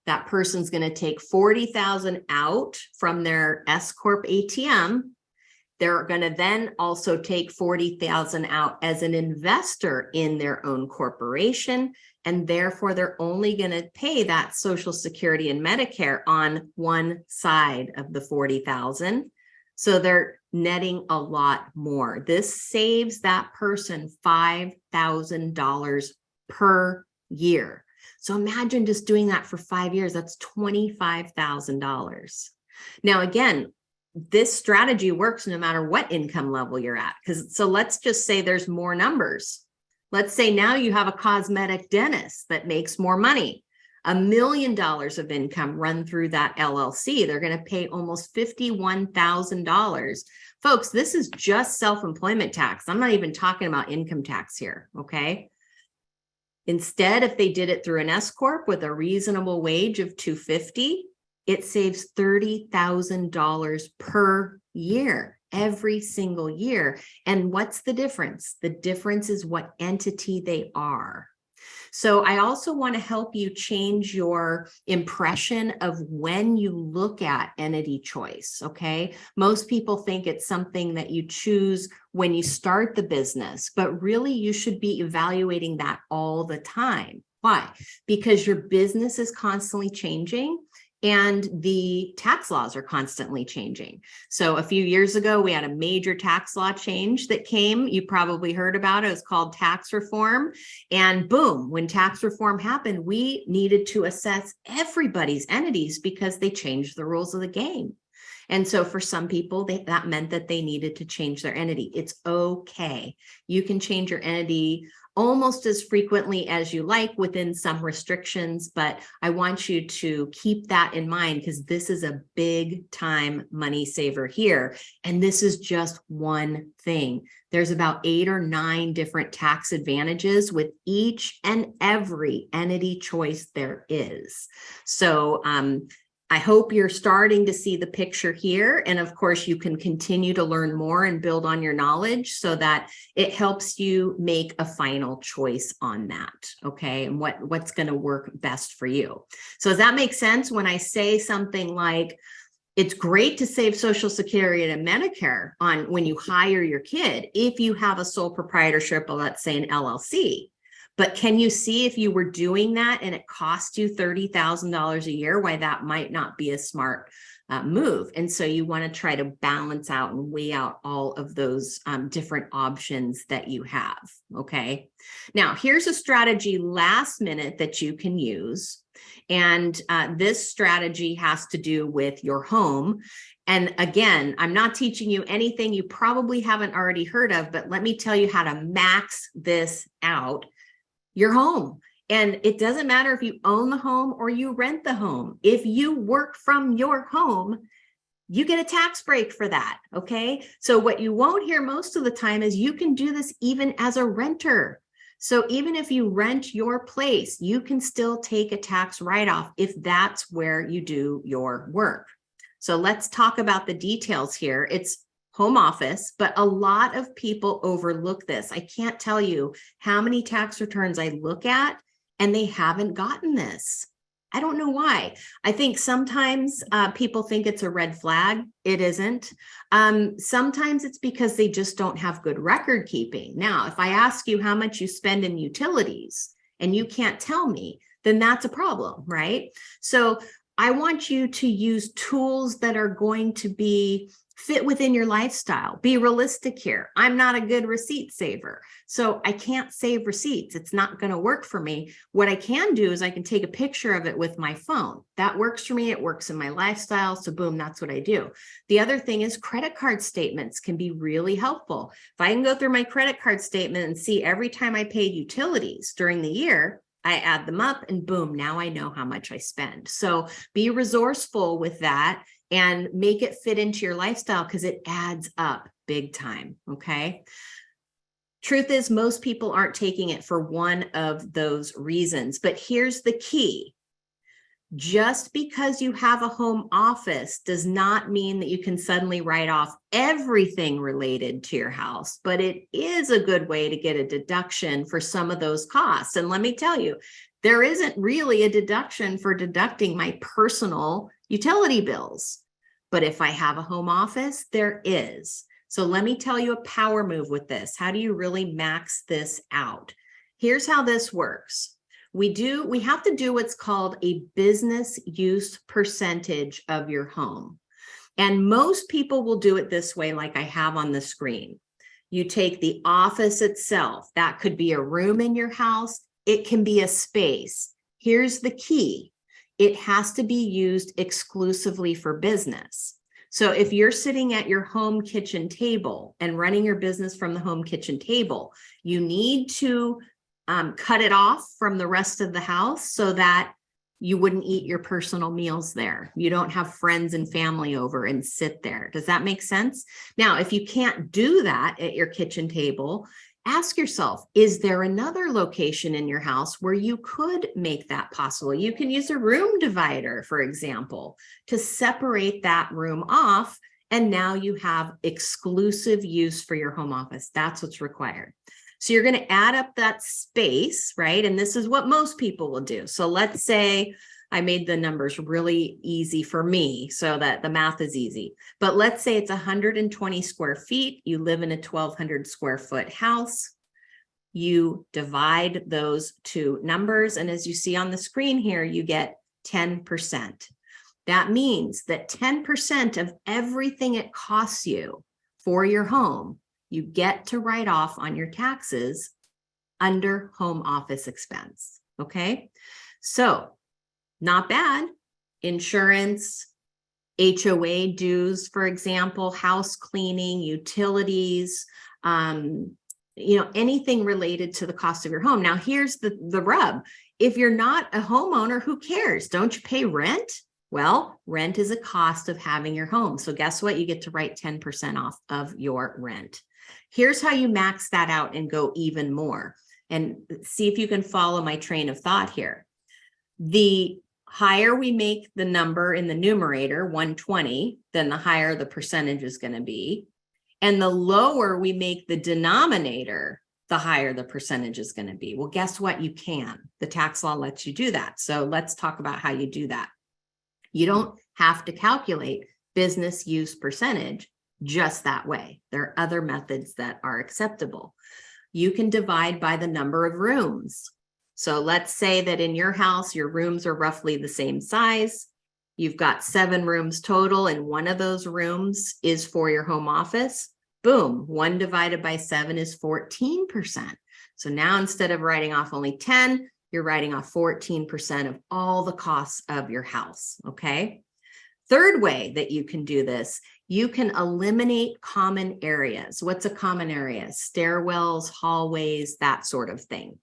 That person's going to take $40,000 out from their S corp ATM. They're going to then also take $40,000 out as an investor in their own corporation, and therefore they're only going to pay that Social Security and Medicare on one side of the $40,000. So they're netting a lot more. This saves that person $5,000 per year. So imagine just doing that for 5 years. That's $25,000. Now, again, this strategy works no matter what income level you're at. So let's just say there's more numbers. Let's say now you have a cosmetic dentist that makes more money. $1 million of income run through that LLC. They're going to pay almost $51,000. Folks, this is just self-employment tax. I'm not even talking about income tax here, okay? Instead, if they did it through an S Corp with a reasonable wage of $250, it saves $30,000 per year, every single year. And what's the difference? The difference is what entity they are. So I also want to help you change your impression of when you look at entity choice, okay? Most people think it's something that you choose when you start the business, but really you should be evaluating that all the time. Why? Because your business is constantly changing and the tax laws are constantly changing. So a few years ago, we had a major tax law change that came. You probably heard about it. It was called tax reform. And boom, when tax reform happened, we needed to assess everybody's entities because they changed the rules of the game. And so for some people, that meant that they needed to change their entity. It's okay. You can change your entity almost as frequently as you like within some restrictions, but I want you to keep that in mind because this is a big time money saver here. And this is just one thing. There's about 8 or 9 different tax advantages with each and every entity choice there is. So, I hope you're starting to see the picture here. And of course, you can continue to learn more and build on your knowledge so that it helps you make a final choice on that. Okay. And what's going to work best for you. So does that make sense when I say something like, it's great to save Social Security and Medicare on when you hire your kid, if you have a sole proprietorship, or let's say an LLC. But can you see if you were doing that and it cost you $30,000 a year, why that might not be a smart move? And so you want to try to balance out and weigh out all of those different options that you have. Okay. Now, here's a strategy last minute that you can use. And this strategy has to do with your home. And again, I'm not teaching you anything you probably haven't already heard of, but let me tell you how to max this out. Your home. And it doesn't matter if you own the home or you rent the home. If you work from your home, you get a tax break for that. Okay. So what you won't hear most of the time is you can do this even as a renter. So even if you rent your place, you can still take a tax write-off if that's where you do your work. So let's talk about the details here. It's home office, but a lot of people overlook this. I can't tell you how many tax returns I look at and they haven't gotten this. I don't know why. I think sometimes people think it's a red flag. It isn't. Sometimes it's because they just don't have good record keeping. Now, if I ask you how much you spend in utilities and you can't tell me, then that's a problem, right? So I want you to use tools that are going to be fit within your lifestyle. Be realistic here. I'm not a good receipt saver, so I can't save receipts. It's not going to work for me. What I can do is I can take a picture of it with my phone. That works for me. It works in my lifestyle. So boom, that's what I do. The other thing is credit card statements can be really helpful. If I can go through my credit card statement and see every time I paid utilities during the year, I add them up and boom, now I know how much I spend. So be resourceful with that and make it fit into your lifestyle because it adds up big time, okay? Truth is, most people aren't taking it for one of those reasons, but here's the key. Just because you have a home office does not mean that you can suddenly write off everything related to your house, but it is a good way to get a deduction for some of those costs. And let me tell you, there isn't really a deduction for deducting my personal utility bills. But if I have a home office, there is. So let me tell you a power move with this. How do you really max this out? Here's how this works. We have to do what's called a business use percentage of your home. And most people will do it this way, like I have on the screen. You take the office itself. That could be a room in your house. It can be a space. Here's the key. It has to be used exclusively for business. So if you're sitting at your home kitchen table and running your business from the home kitchen table, you need to cut it off from the rest of the house so that you wouldn't eat your personal meals there. You don't have friends and family over and sit there. Does that make sense? Now, if you can't do that at your kitchen table, ask yourself, is there another location in your house where you could make that possible? You can use a room divider, for example, to separate that room off. And now you have exclusive use for your home office. That's what's required. So you're going to add up that space, right? And this is what most people will do. So let's say I made the numbers really easy for me so that the math is easy. But let's say it's 120 square feet. You live in a 1,200 square foot house. You divide those two numbers. And as you see on the screen here, you get 10%. That means that 10% of everything it costs you for your home, you get to write off on your taxes under home office expense. Okay. So not bad. Insurance, HOA dues, for example, house cleaning, utilities, anything related to the cost of your home. Now, here's the rub. If you're not a homeowner, who cares? Don't you pay rent? Well, rent is a cost of having your home. So guess what? You get to write 10% off of your rent. Here's how you max that out and go even more. And see if you can follow my train of thought here. The higher we make the number in the numerator, 120, then the higher the percentage is going to be. And the lower we make the denominator, the higher the percentage is going to be. Well, guess what? You can. The tax law lets you do that. So let's talk about how you do that. You don't have to calculate business use percentage just that way. There are other methods that are acceptable. You can divide by the number of rooms. So let's say that in your house, your rooms are roughly the same size. You've got 7 rooms total, and one of those rooms is for your home office. Boom, 1 divided by 7 is 14%. So now instead of writing off only 10, you're writing off 14% of all the costs of your house, okay? Third way that you can do this, you can eliminate common areas. What's a common area? Stairwells, hallways, that sort of thing.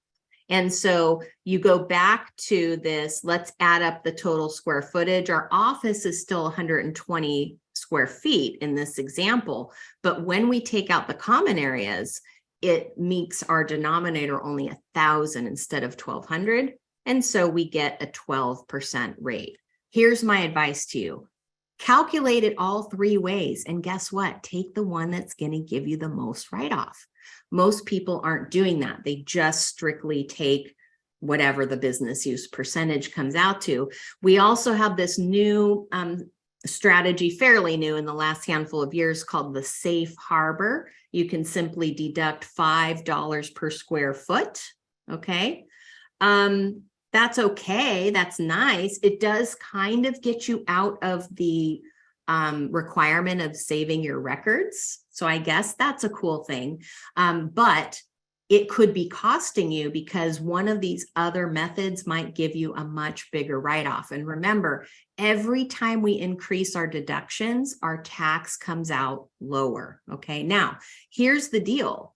And so you go back to this, let's add up the total square footage. Our office is still 120 square feet in this example, but when we take out the common areas, it makes our denominator only 1,000 instead of 1,200. And so we get a 12% rate. Here's my advice to you. Calculate it all 3 ways. And guess what? Take the one that's going to give you the most write-off. Most people aren't doing that. They just strictly take whatever the business use percentage comes out to. We also have this new strategy, fairly new in the last handful of years, called the safe harbor. You can simply deduct $5 per square foot. Okay. That's okay. That's nice. It does kind of get you out of the requirement of saving your records. So I guess that's a cool thing. But it could be costing you because one of these other methods might give you a much bigger write-off. And remember, every time we increase our deductions, our tax comes out lower. Okay. Now, here's the deal.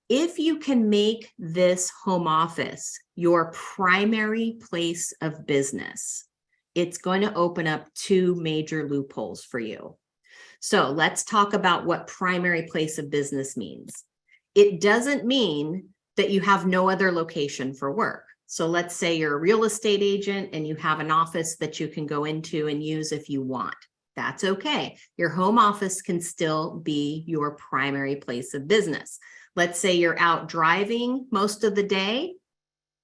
If you can make this home office your primary place of business, it's going to open up 2 major loopholes for you. So let's talk about what primary place of business means. It doesn't mean that you have no other location for work. So let's say you're a real estate agent and you have an office that you can go into and use if you want. That's okay. Your home office can still be your primary place of business. Let's say you're out driving most of the day.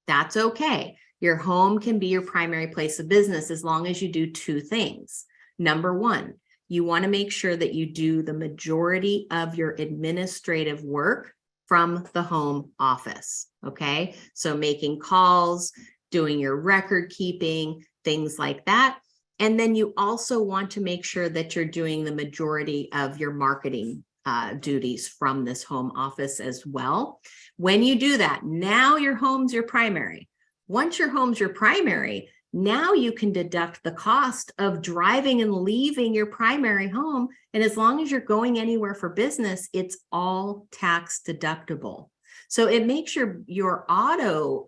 That's okay. Your home can be your primary place of business as long as you do 2 things. Number 1, you want to make sure that you do the majority of your administrative work from the home office. Okay. So making calls, doing your record keeping, things like that. And then you also want to make sure that you're doing the majority of your marketing duties from this home office as well. When you do that, now your home's your primary. Once your home's your primary, now you can deduct the cost of driving and leaving your primary home. And as long as you're going anywhere for business, it's all tax deductible. So it makes your auto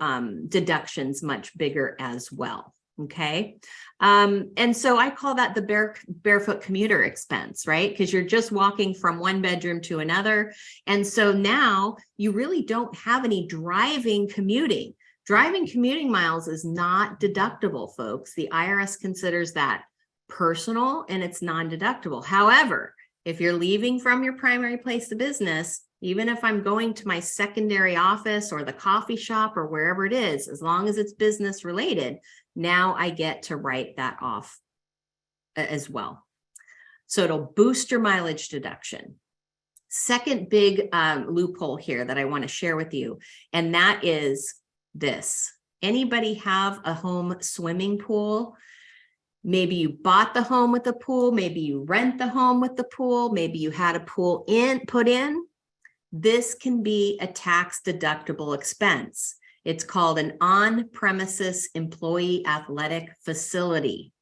deductions much bigger as well. Okay. And so I call that the barefoot commuter expense, right? Because you're just walking from one bedroom to another. And so now you really don't have any driving commuting. Driving commuting miles is not deductible, folks. The IRS considers that personal and it's non-deductible. However, if you're leaving from your primary place of business, even if I'm going to my secondary office or the coffee shop or wherever it is, as long as it's business related, now I get to write that off as well. So it'll boost your mileage deduction. Second big loophole here that I want to share with you, and that is this. Anybody have a home swimming pool? Maybe you bought the home with a pool. Maybe you rent the home with the pool. Maybe you had a pool put in. This can be a tax deductible expense. It's called an on-premises employee athletic facility.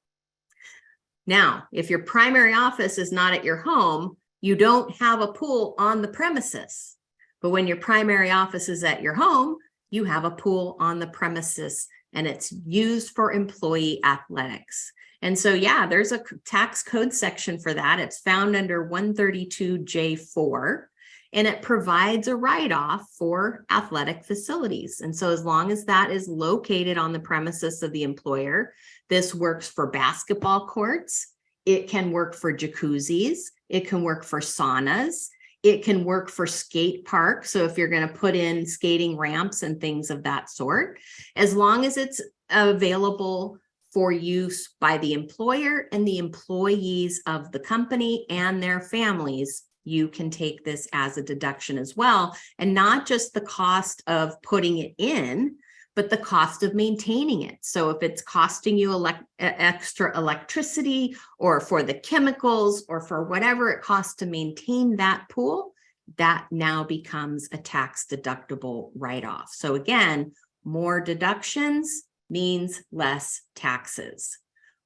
Now, if your primary office is not at your home, you don't have a pool on the premises. But when your primary office is at your home, you have a pool on the premises, and it's used for employee athletics. And so, yeah, there's a tax code section for that. It's found under 132J4. And it provides a write-off for athletic facilities. And so as long as that is located on the premises of the employer, this works for basketball courts. It can work for jacuzzis. It can work for saunas. It can work for skate parks. So if you're going to put in skating ramps and things of that sort, as long as it's available for use by the employer and the employees of the company and their families, you can take this as a deduction as well. And not just the cost of putting it in, but the cost of maintaining it. So if it's costing you extra electricity or for the chemicals or for whatever it costs to maintain that pool, that now becomes a tax deductible write-off. So again, more deductions means less taxes.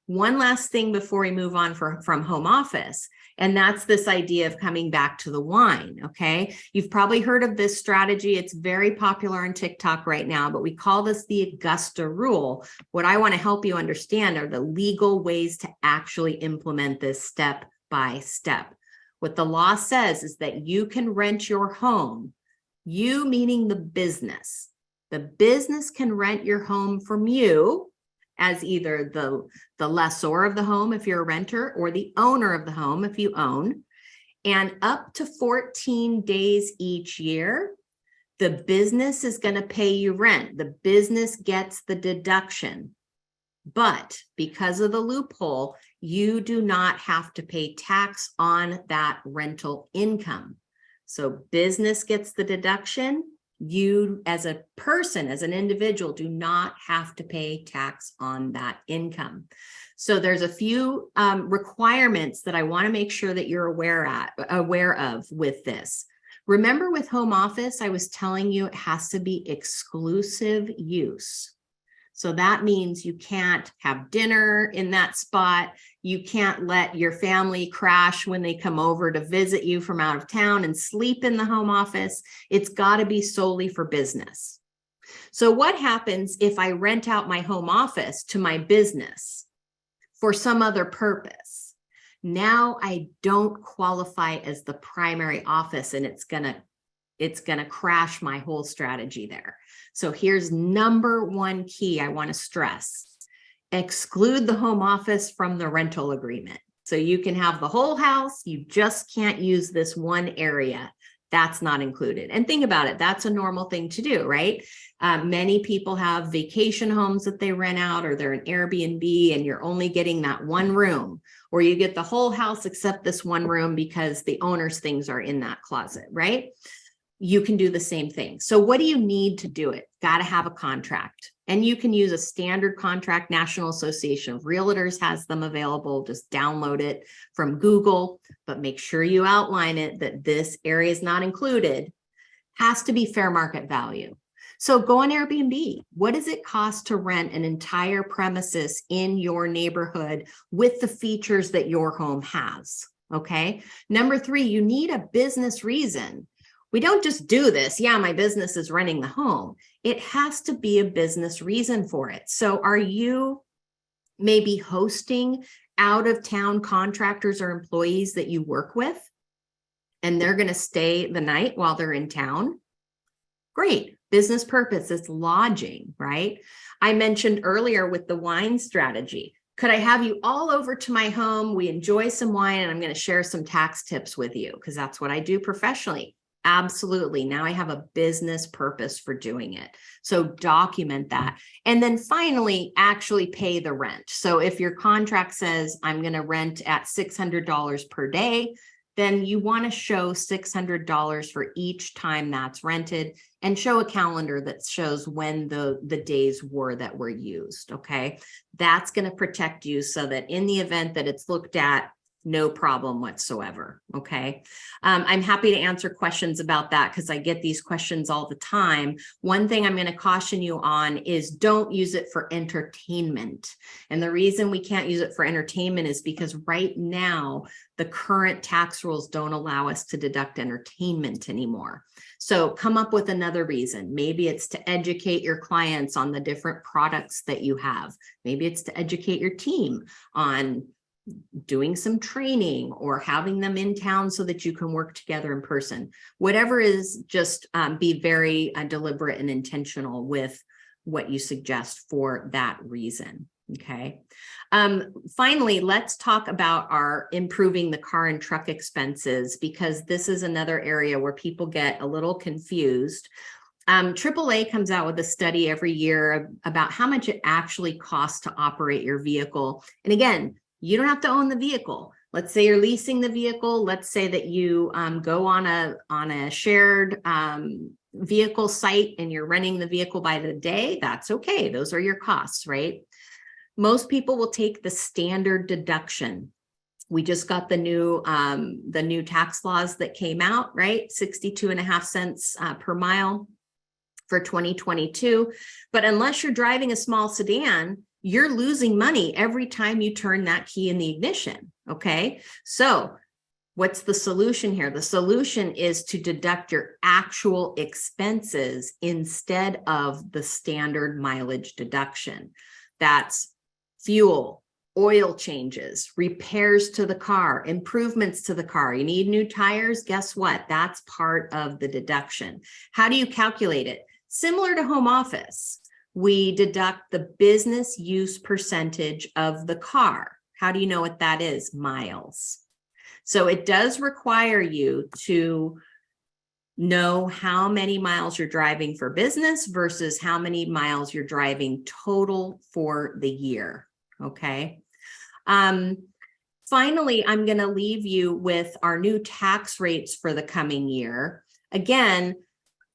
One last thing before we move on from home office, and that's this idea of coming back to the wine, okay? You've probably heard of this strategy. It's very popular on TikTok right now, but we call this the Augusta rule. What I want to help you understand are the legal ways to actually implement this step by step. What the law says is that you can rent your home, you meaning the business. The business can rent your home from you as either the lessor of the home if you're a renter or the owner of the home if you own. And up to 14 days each year, the business is going to pay you rent. The business gets the deduction. But because of the loophole, you do not have to pay tax on that rental income. So business gets the deduction. You as a person, as an individual, do not have to pay tax on that income. So there's a few requirements that I want to make sure that you're aware of with this. Remember with home office, I was telling you it has to be exclusive use. So that means you can't have dinner in that spot. You can't let your family crash when they come over to visit you from out of town and sleep in the home office. It's got to be solely for business. So what happens if I rent out my home office to my business for some other purpose? Now I don't qualify as the primary office, and it's going to crash my whole strategy there. So here's number one key I want to stress. Exclude the home office from the rental agreement. So you can have the whole house, you just can't use this one area. That's not included. And think about it, that's a normal thing to do, right? Many people have vacation homes that they rent out, or they're an Airbnb and you're only getting that one room, or you get the whole house except this one room because the owner's things are in that closet, right? You can do the same thing. So what do you need to do it? Got to have a contract. And you can use a standard contract. National Association of Realtors has them available. Just download it from Google, but make sure you outline it that this area is not included. Has to be fair market value. So go on Airbnb. What does it cost to rent an entire premises in your neighborhood with the features that your home has? Okay. Number 3, you need a business reason. We don't just do this. Yeah, my business is renting the home. It has to be a business reason for it. So are you maybe hosting out of town contractors or employees that you work with, and they're going to stay the night while they're in town. Great. Business purpose, it's lodging, right? I mentioned earlier with the wine strategy. Could I have you all over to my home? We enjoy some wine, and I'm going to share some tax tips with you because that's what I do professionally. Absolutely. Now I have a business purpose for doing it. So document that. And then finally, actually pay the rent. So if your contract says I'm going to rent at $600 per day, then you want to show $600 for each time that's rented, and show a calendar that shows when the days were that were used. Okay. That's going to protect you so that in the event that it's looked at, no problem whatsoever. Okay. I'm happy to answer questions about that because I get these questions all the time. One thing I'm going to caution you on is don't use it for entertainment. And the reason we can't use it for entertainment is because right now, the current tax rules don't allow us to deduct entertainment anymore. So come up with another reason. Maybe it's to educate your clients on the different products that you have. Maybe it's to educate your team on doing some training or having them in town so that you can work together in person. Whatever is, just be very deliberate and intentional with what you suggest for that reason. Okay. Finally, let's talk about our improving the car and truck expenses, because this is another area where people get a little confused. AAA comes out with a study every year about how much it actually costs to operate your vehicle. And again, you don't have to own the vehicle. Let's say you're leasing the vehicle. Let's say that you go on a shared vehicle site and you're renting the vehicle by the day. That's okay. Those are your costs, right? Most people will take the standard deduction. We just got the new tax laws that came out, right? 62.5 cents per mile for 2022. But unless you're driving a small sedan, you're losing money every time you turn that key in the ignition. Okay. So what's the solution here? The solution is to deduct your actual expenses instead of the standard mileage deduction. That's fuel, oil changes, repairs to the car, improvements to the car. You need new tires. Guess what? That's part of the deduction. How do you calculate it? Similar to home office. We deduct the business use percentage of the car. How do you know what that is? Miles. So it does require you to know how many miles you're driving for business versus how many miles you're driving total for the year. Okay. Finally, I'm going to leave you with our new tax rates for the coming year. Again,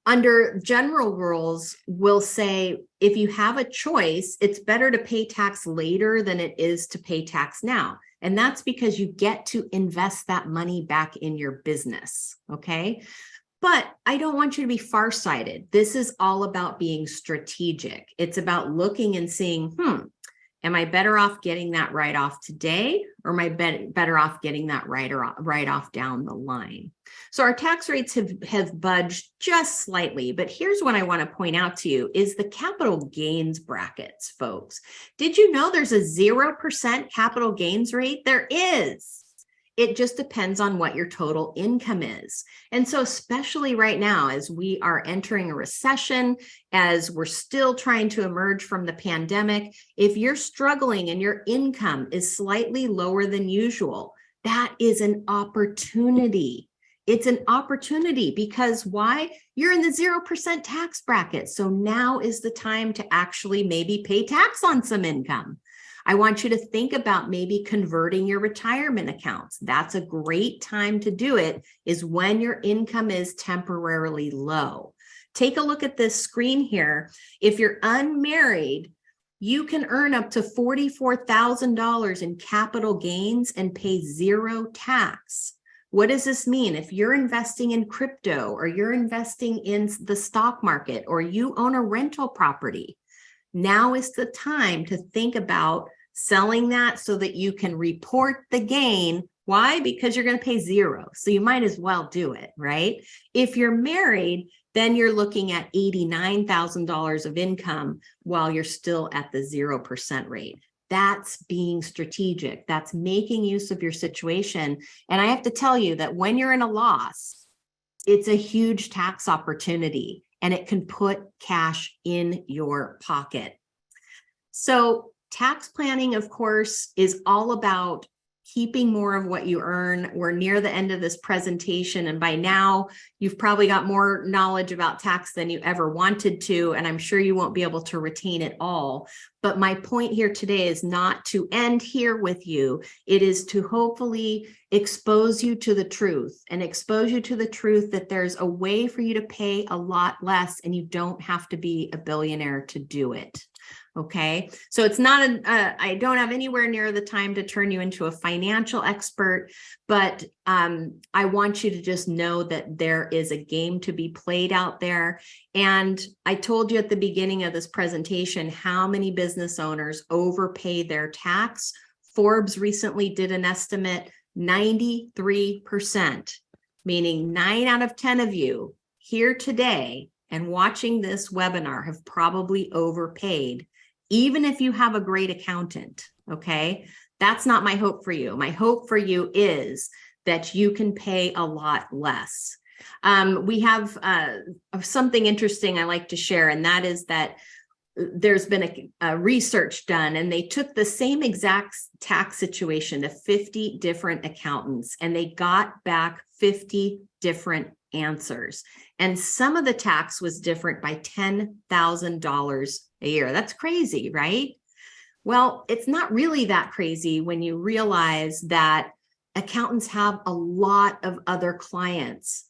under general rules, we'll say if you have a choice, it's better to pay tax later than it is to pay tax now. And that's because you get to invest that money back in your business. Okay. But I don't want you to be farsighted. This is all about being strategic. It's about looking and seeing, am I better off getting that write-off today, or am I better off getting that write-off down the line? So our tax rates have budged just slightly, but here's what I want to point out to you is the capital gains brackets, folks. Did you know there's a 0% capital gains rate? There is. It just depends on what your total income is. And so especially right now, as we are entering a recession, as we're still trying to emerge from the pandemic, if you're struggling and your income is slightly lower than usual, that is an opportunity. It's an opportunity because why? You're in the 0% tax bracket. So now is the time to actually maybe pay tax on some income. I want you to think about maybe converting your retirement accounts. That's a great time to do it, is when your income is temporarily low. Take a look at this screen here. If you're unmarried, you can earn up to $44,000 in capital gains and pay zero tax. What does this mean? If you're investing in crypto, or you're investing in the stock market, or you own a rental property, now is the time to think about selling that so that you can report the gain. Why? Because you're going to pay zero. So you might as well do it, right? If you're married, then you're looking at $89,000 of income while you're still at the 0% rate. That's being strategic. That's making use of your situation. And I have to tell you that when you're in a loss, it's a huge tax opportunity and it can put cash in your pocket. So tax planning, of course, is all about keeping more of what you earn. We're near the end of this presentation, and by now you've probably got more knowledge about tax than you ever wanted to, and I'm sure you won't be able to retain it all. But my point here today is not to end here with you. It is to hopefully expose you to the truth, and expose you to the truth that there's a way for you to pay a lot less, and you don't have to be a billionaire to do it. Okay, so it's not I don't have anywhere near the time to turn you into a financial expert, but I want you to just know that there is a game to be played out there. And I told you at the beginning of this presentation how many business owners overpay their tax. Forbes recently did an estimate, 93%, meaning 9 out of 10 of you here today and watching this webinar have probably overpaid, even if you have a great accountant. Okay, that's not my hope for you. My hope for you is that you can pay a lot less. We have something interesting I like to share, and that is that there's been a research done, and they took the same exact tax situation to 50 different accountants, and they got back 50 different answers. And some of the tax was different by $10,000 a year. That's crazy, right? Well, it's not really that crazy when you realize that accountants have a lot of other clients,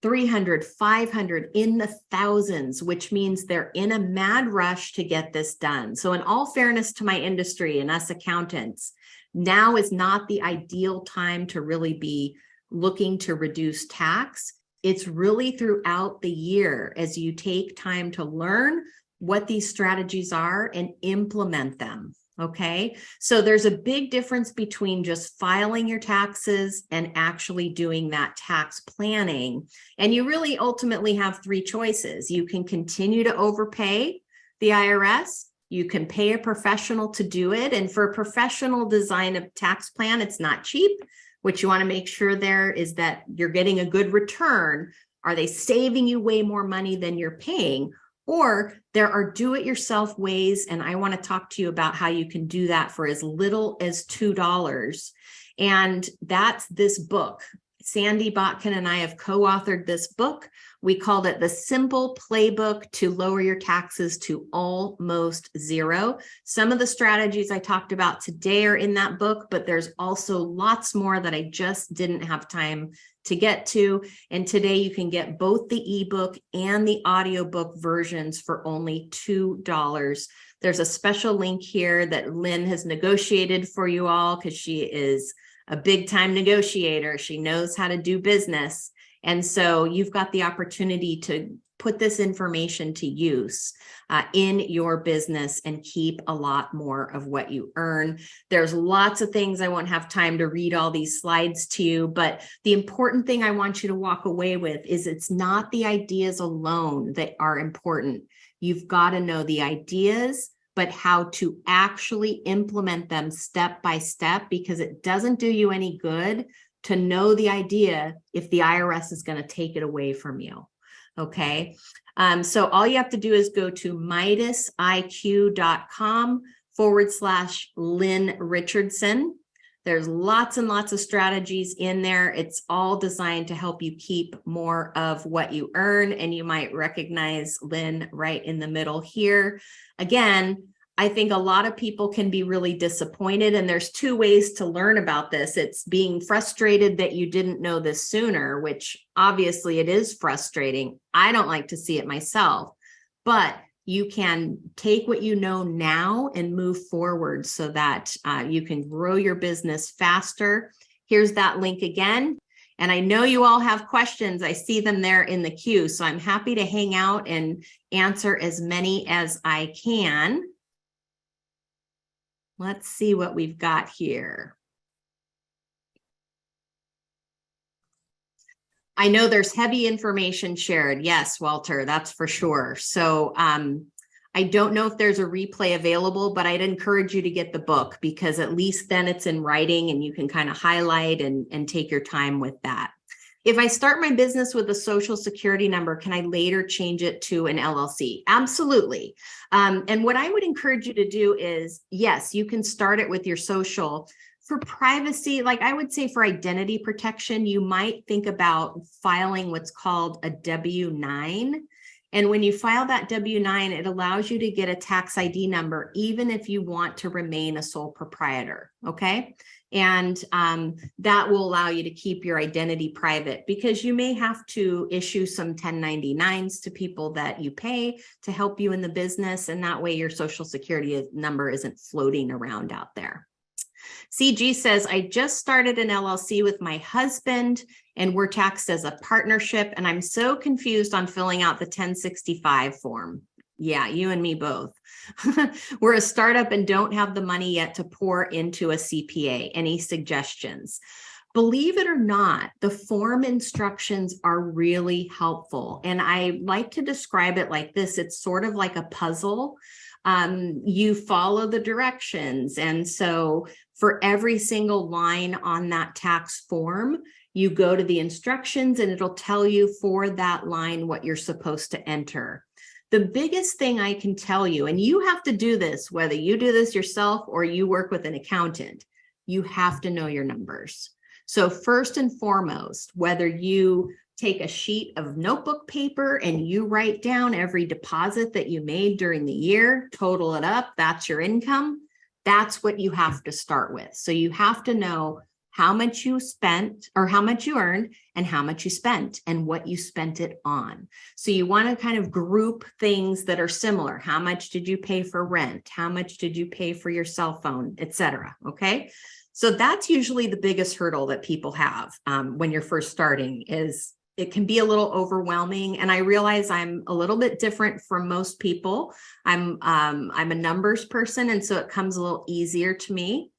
300, 500, in the thousands, which means they're in a mad rush to get this done. So in all fairness to my industry and us accountants, now is not the ideal time to really be looking to reduce tax. It's really throughout the year as you take time to learn what these strategies are and implement them. Okay, so there's a big difference between just filing your taxes and actually doing that tax planning. And you really ultimately have 3 choices. You can continue to overpay the IRS. You can pay a professional to do it. And for a professional design of tax plan, it's not cheap. What you want to make sure there is that you're getting a good return. Are they saving you way more money than you're paying? Or there are do-it-yourself ways, and I want to talk to you about how you can do that for as little as $2. And that's this book. Sandy Botkin and I have co-authored this book. We called it The Simple Playbook to Lower Your Taxes to Almost Zero. Some of the strategies I talked about today are in that book, but there's also lots more that I just didn't have time to get to. And today you can get both the ebook and the audiobook versions for only $2. There's a special link here that Lynn has negotiated for you all because she is a big time negotiator. She knows how to do business. And so you've got the opportunity to put this information to use in your business and keep a lot more of what you earn. There's lots of things. I won't have time to read all these slides to you, but the important thing I want you to walk away with is it's not the ideas alone that are important. You've got to know the ideas, but how to actually implement them step by step, because it doesn't do you any good to know the idea if the IRS is going to take it away from you. Okay. So all you have to do is go to MidasIQ.com/Lynn Richardson. There's lots and lots of strategies in there. It's all designed to help you keep more of what you earn. And you might recognize Lynn right in the middle here. Again, I think a lot of people can be really disappointed, and there's 2 ways to learn about this. It's being frustrated that you didn't know this sooner, which obviously it is frustrating. I don't like to see it myself, but you can take what you know now and move forward so that you can grow your business faster. Here's that link again. And I know you all have questions. I see them there in the queue, so I'm happy to hang out and answer as many as I can. Let's see what we've got here. I know there's heavy information shared. Yes, Walter, that's for sure. So I I don't know if there's a replay available, but I'd encourage you to get the book, because at least then it's in writing and you can kind of highlight and take your time with that. If I start my business with a social security number, can I later change it to an LLC? Absolutely. And what I would encourage you to do is, yes, you can start it with your social. For privacy, like I would say for identity protection, you might think about filing what's called a W-9. And when you file that W-9, it allows you to get a tax ID number, even if you want to remain a sole proprietor, okay? And that will allow you to keep your identity private, because you may have to issue some 1099s to people that you pay to help you in the business. And that way your social security number isn't floating around out there. CG says, I just started an LLC with my husband and we're taxed as a partnership. And I'm so confused on filling out the 1065 form. Yeah, you and me both. We're a startup and don't have the money yet to pour into a CPA. Any suggestions? Believe it or not, the form instructions are really helpful. And I like to describe it like this. It's sort of like a puzzle. You follow the directions. And so for every single line on that tax form, you go to the instructions and it'll tell you for that line what you're supposed to enter. The biggest thing I can tell you, and you have to do this, whether you do this yourself or you work with an accountant, you have to know your numbers. So first and foremost, whether you take a sheet of notebook paper and you write down every deposit that you made during the year, total it up, that's your income. That's what you have to start with. So you have to know how much you spent or how much you earned and how much you spent and what you spent it on. So you want to kind of group things that are similar. How much did you pay for rent? How much did you pay for your cell phone, etc.? Okay. So that's usually the biggest hurdle that people have when you're first starting. Is it can be a little overwhelming. And I realize I'm a little bit different from most people. I'm a numbers person, and so it comes a little easier to me.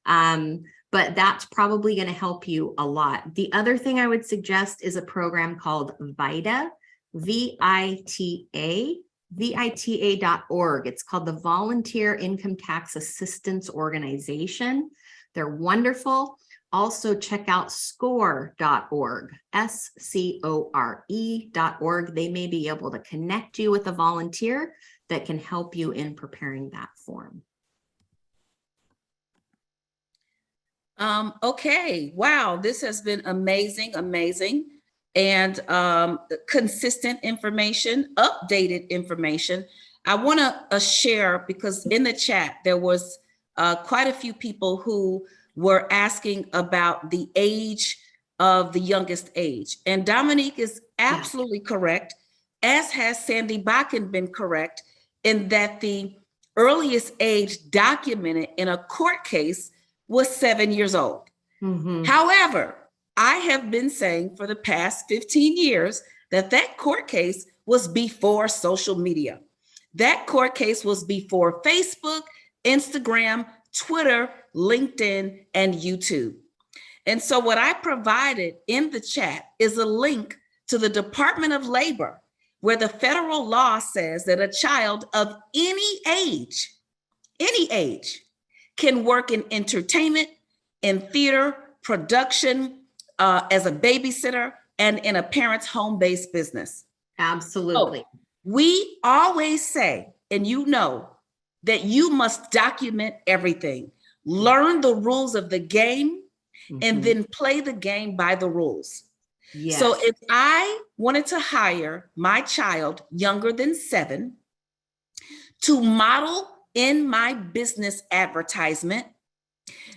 But that's probably going to help you a lot. The other thing I would suggest is a program called VITA, VITA, VITA.org. It's called the Volunteer Income Tax Assistance Organization. They're wonderful. Also check out SCORE.org, SCORE.org. They may be able to connect you with a volunteer that can help you in preparing that form. Okay. Wow. This has been amazing, amazing. And consistent information, updated information. I want to share, because in the chat, there was quite a few people who were asking about the age of the youngest age. And Dominique is absolutely correct, as has Sandy Bakken been correct, in that the earliest age documented in a court case was 7 years old. Mm-hmm. However, I have been saying for the past 15 years that that court case was before social media. That court case was before Facebook, Instagram, Twitter, LinkedIn, and YouTube. And so what I provided in the chat is a link to the Department of Labor, where the federal law says that a child of any age, can work in entertainment, in theater, production, as a babysitter, and in a parent's home-based business. Absolutely. So we always say, and you know, that you must document everything, learn the rules of the game, and then play the game by the rules. Yes. So if I wanted to hire my child younger than 7 to model in my business advertisement,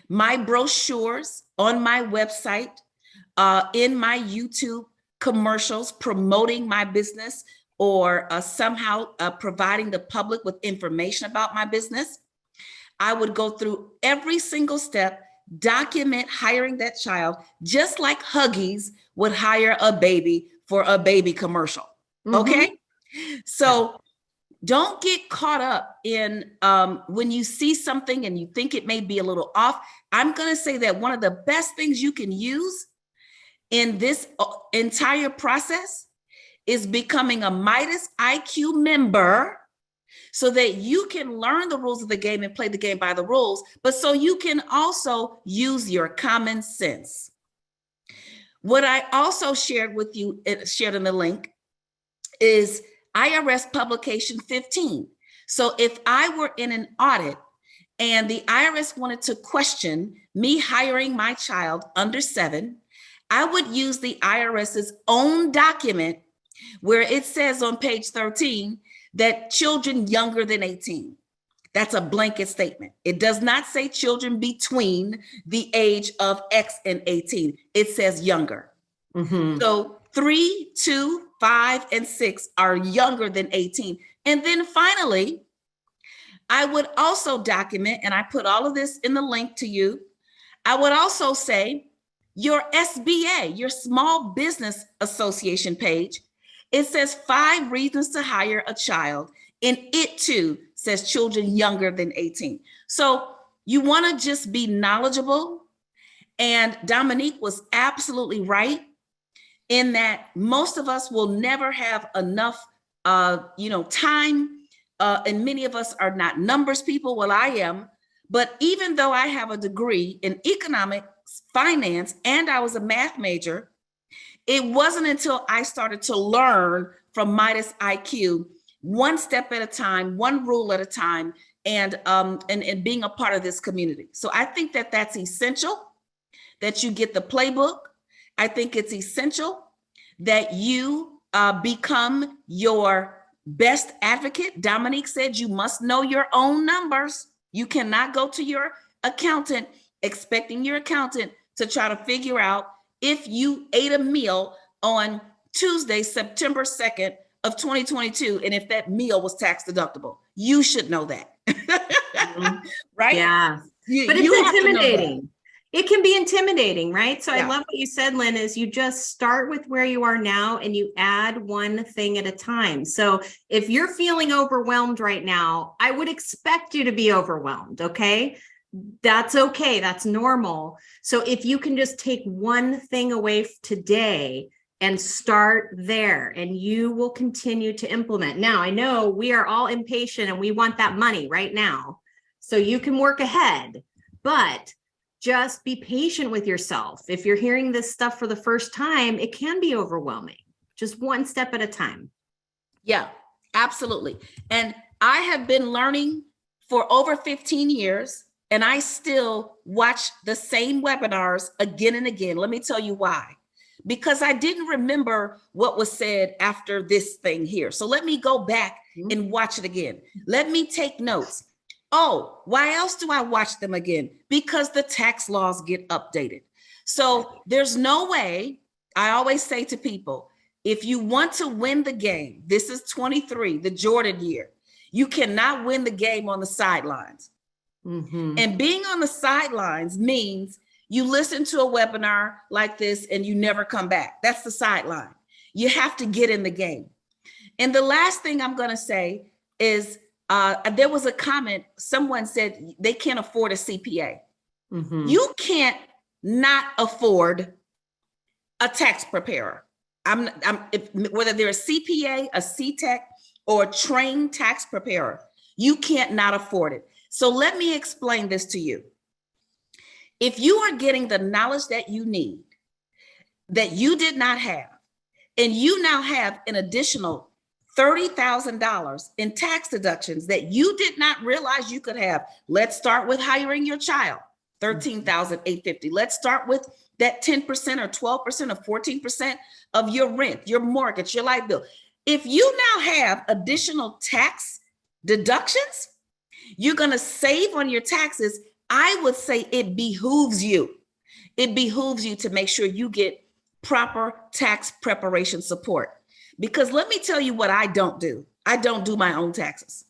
my brochures on my website, in my YouTube commercials promoting my business, or somehow providing the public with information about my business, I would go through every single step, document hiring that child, just like Huggies would hire a baby for a baby commercial. Okay? So don't get caught up in when you see something and you think it may be a little off. I'm going to say that one of the best things you can use in this entire process is becoming a MidasIQ member so that you can learn the rules of the game and play the game by the rules, but so you can also use your common sense. What I also shared with you, shared in the link, is IRS publication 15. So if I were in an audit and the IRS wanted to question me hiring my child under 7, I would use the IRS's own document where it says on page 13 that children younger than 18. That's a blanket statement. It does not say children between the age of X and 18. It says younger. Mm-hmm. So 3, 2, 5, and 6 are younger than 18. And then finally, I would also document, and I put all of this in the link to you. I would also say your SBA, your Small Business Association page, it says 5 reasons to hire a child, and it too says children younger than 18. So you want to just be knowledgeable. And Dominique was absolutely right in that most of us will never have enough, time. And many of us are not numbers people. Well, I am. But even though I have a degree in economics, finance, and I was a math major, it wasn't until I started to learn from MidasIQ, one step at a time, one rule at a time, and being a part of this community. So I think that that's essential, that you get the playbook. I think it's essential that you become your best advocate. Dominique said you must know your own numbers. You cannot go to your accountant expecting your accountant to try to figure out if you ate a meal on Tuesday, September 2nd of 2022, and if that meal was tax deductible. You should know that. Right? Yeah. But it's intimidating. It can be intimidating, right? So yeah. I love what you said, Lynn, is you just start with where you are now and you add one thing at a time. So if you're feeling overwhelmed right now, I would expect you to be overwhelmed, okay? That's okay. That's normal. So if you can just take one thing away today and start there, and you will continue to implement. Now, I know we are all impatient and we want that money right now. So you can work ahead, but just be patient with yourself. If you're hearing this stuff for the first time, it can be overwhelming. Just one step at a time. Yeah, absolutely. And I have been learning for over 15 years, and I still watch the same webinars again and again. Let me tell you why. Because I didn't remember what was said after this thing here. So let me go back and watch it again. Let me take notes. Oh, why else do I watch them again? Because the tax laws get updated. So there's no way, I always say to people, if you want to win the game, this is 23, the Jordan year, you cannot win the game on the sidelines. Mm-hmm. And being on the sidelines means you listen to a webinar like this and you never come back. That's the sideline. You have to get in the game. And the last thing I'm going to say is there was a comment. Someone said they can't afford a CPA. Mm-hmm. You can't not afford a tax preparer. Whether they're a CPA, a CTEC, or a trained tax preparer, you can't not afford it. So let me explain this to you. If you are getting the knowledge that you need, that you did not have, and you now have an additional $30,000 in tax deductions that you did not realize you could have. Let's start with hiring your child, $13,850. Let's start with that 10% or 12% or 14% of your rent, your mortgage, your light bill. If you now have additional tax deductions, you're going to save on your taxes. I would say it behooves you. It behooves you to make sure you get proper tax preparation support. Because let me tell you what I don't do. I don't do my own taxes.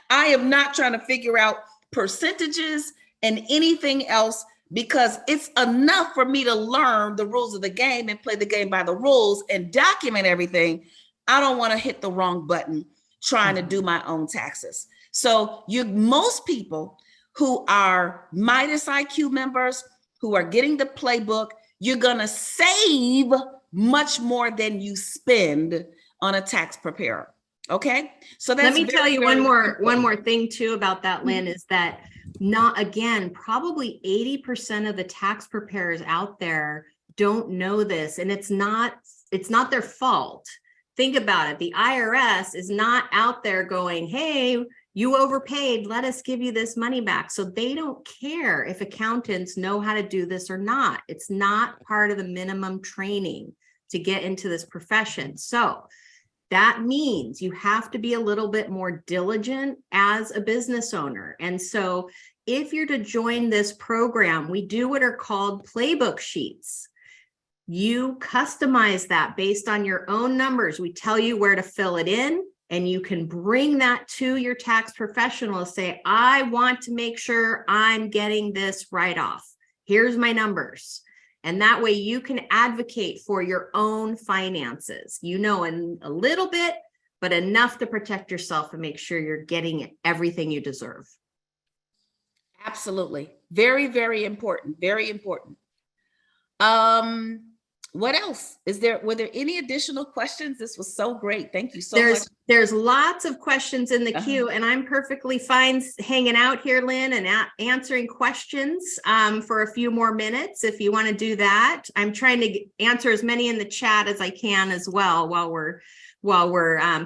I am not trying to figure out percentages and anything else, because it's enough for me to learn the rules of the game and play the game by the rules and document everything. I don't want to hit the wrong button trying to do my own taxes. So most people who are MidasIQ members, who are getting the playbook, you're going to save much more than you spend on a tax preparer. Okay. So Let that's me tell you very one more thing too about that, Lynn, is that probably 80% of the tax preparers out there don't know this, and it's not their fault. Think about it. The IRS is not out there going, hey, you overpaid, let us give you this money back. So they don't care if accountants know how to do this or not. It's not part of the minimum training to get into this profession. So that means you have to be a little bit more diligent as a business owner. And so if you're to join this program, we do what are called playbook sheets. You customize that based on your own numbers. We tell you where to fill it in, and you can bring that to your tax professional. Say, I want to make sure I'm getting this right off. Here's my numbers. And that way you can advocate for your own finances, in a little bit, but enough to protect yourself and make sure you're getting everything you deserve. Absolutely. Very, very important. Very important. What else? Were there any additional questions? This was so great. Thank you so much. There's lots of questions in the queue, and I'm perfectly fine hanging out here, Lynn, and answering questions for a few more minutes if you want to do that. I'm trying to answer as many in the chat as I can as well while we're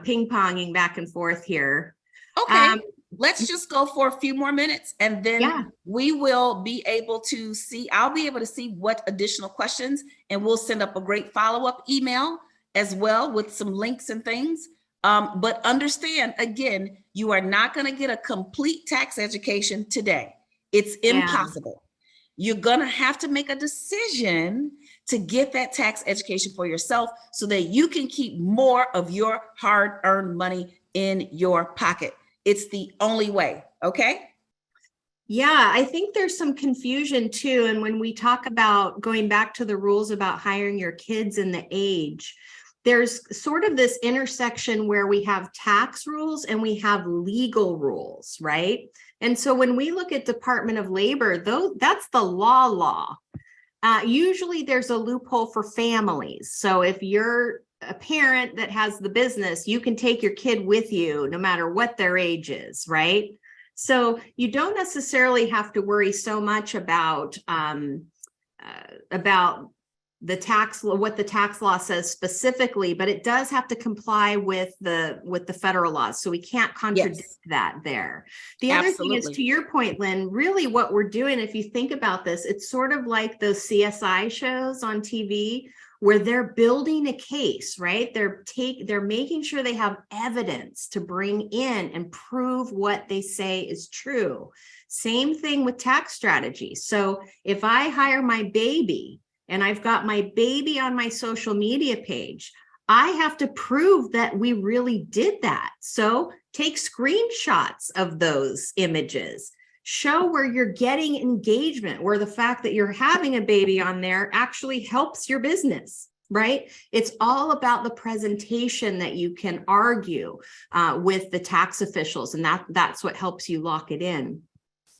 ping-ponging back and forth here. Okay. Let's just go for a few more minutes, and then we will be able to see, I'll be able to see what additional questions, and we'll send up a great follow-up email as well with some links and things. But understand, again, you are not going to get a complete tax education today. It's impossible. You're going to have to make a decision to get that tax education for yourself so that you can keep more of your hard-earned money in your pocket. It's the only way. Okay. Yeah, I think there's some confusion too. And when we talk about going back to the rules about hiring your kids and the age, there's sort of this intersection where we have tax rules and we have legal rules, right? And so when we look at Department of Labor, that's the law. Usually there's a loophole for families. So if you're a parent that has the business, you can take your kid with you no matter what their age is, right? So you don't necessarily have to worry so much about the tax law, what the tax law says specifically, but it does have to comply with the federal laws. So we can't contradict that there. The other thing is, to your point, Lynn, really what we're doing, if you think about this, it's sort of like those CSI shows on TV where they're building a case, right? They're making sure they have evidence to bring in and prove what they say is true. Same thing with tax strategy. So if I hire my baby and I've got my baby on my social media page, I have to prove that we really did that. So take screenshots of those images. Show where you're getting engagement, where the fact that you're having a baby on there actually helps your business, right? It's all about the presentation that you can argue with the tax officials, and that's what helps you lock it in.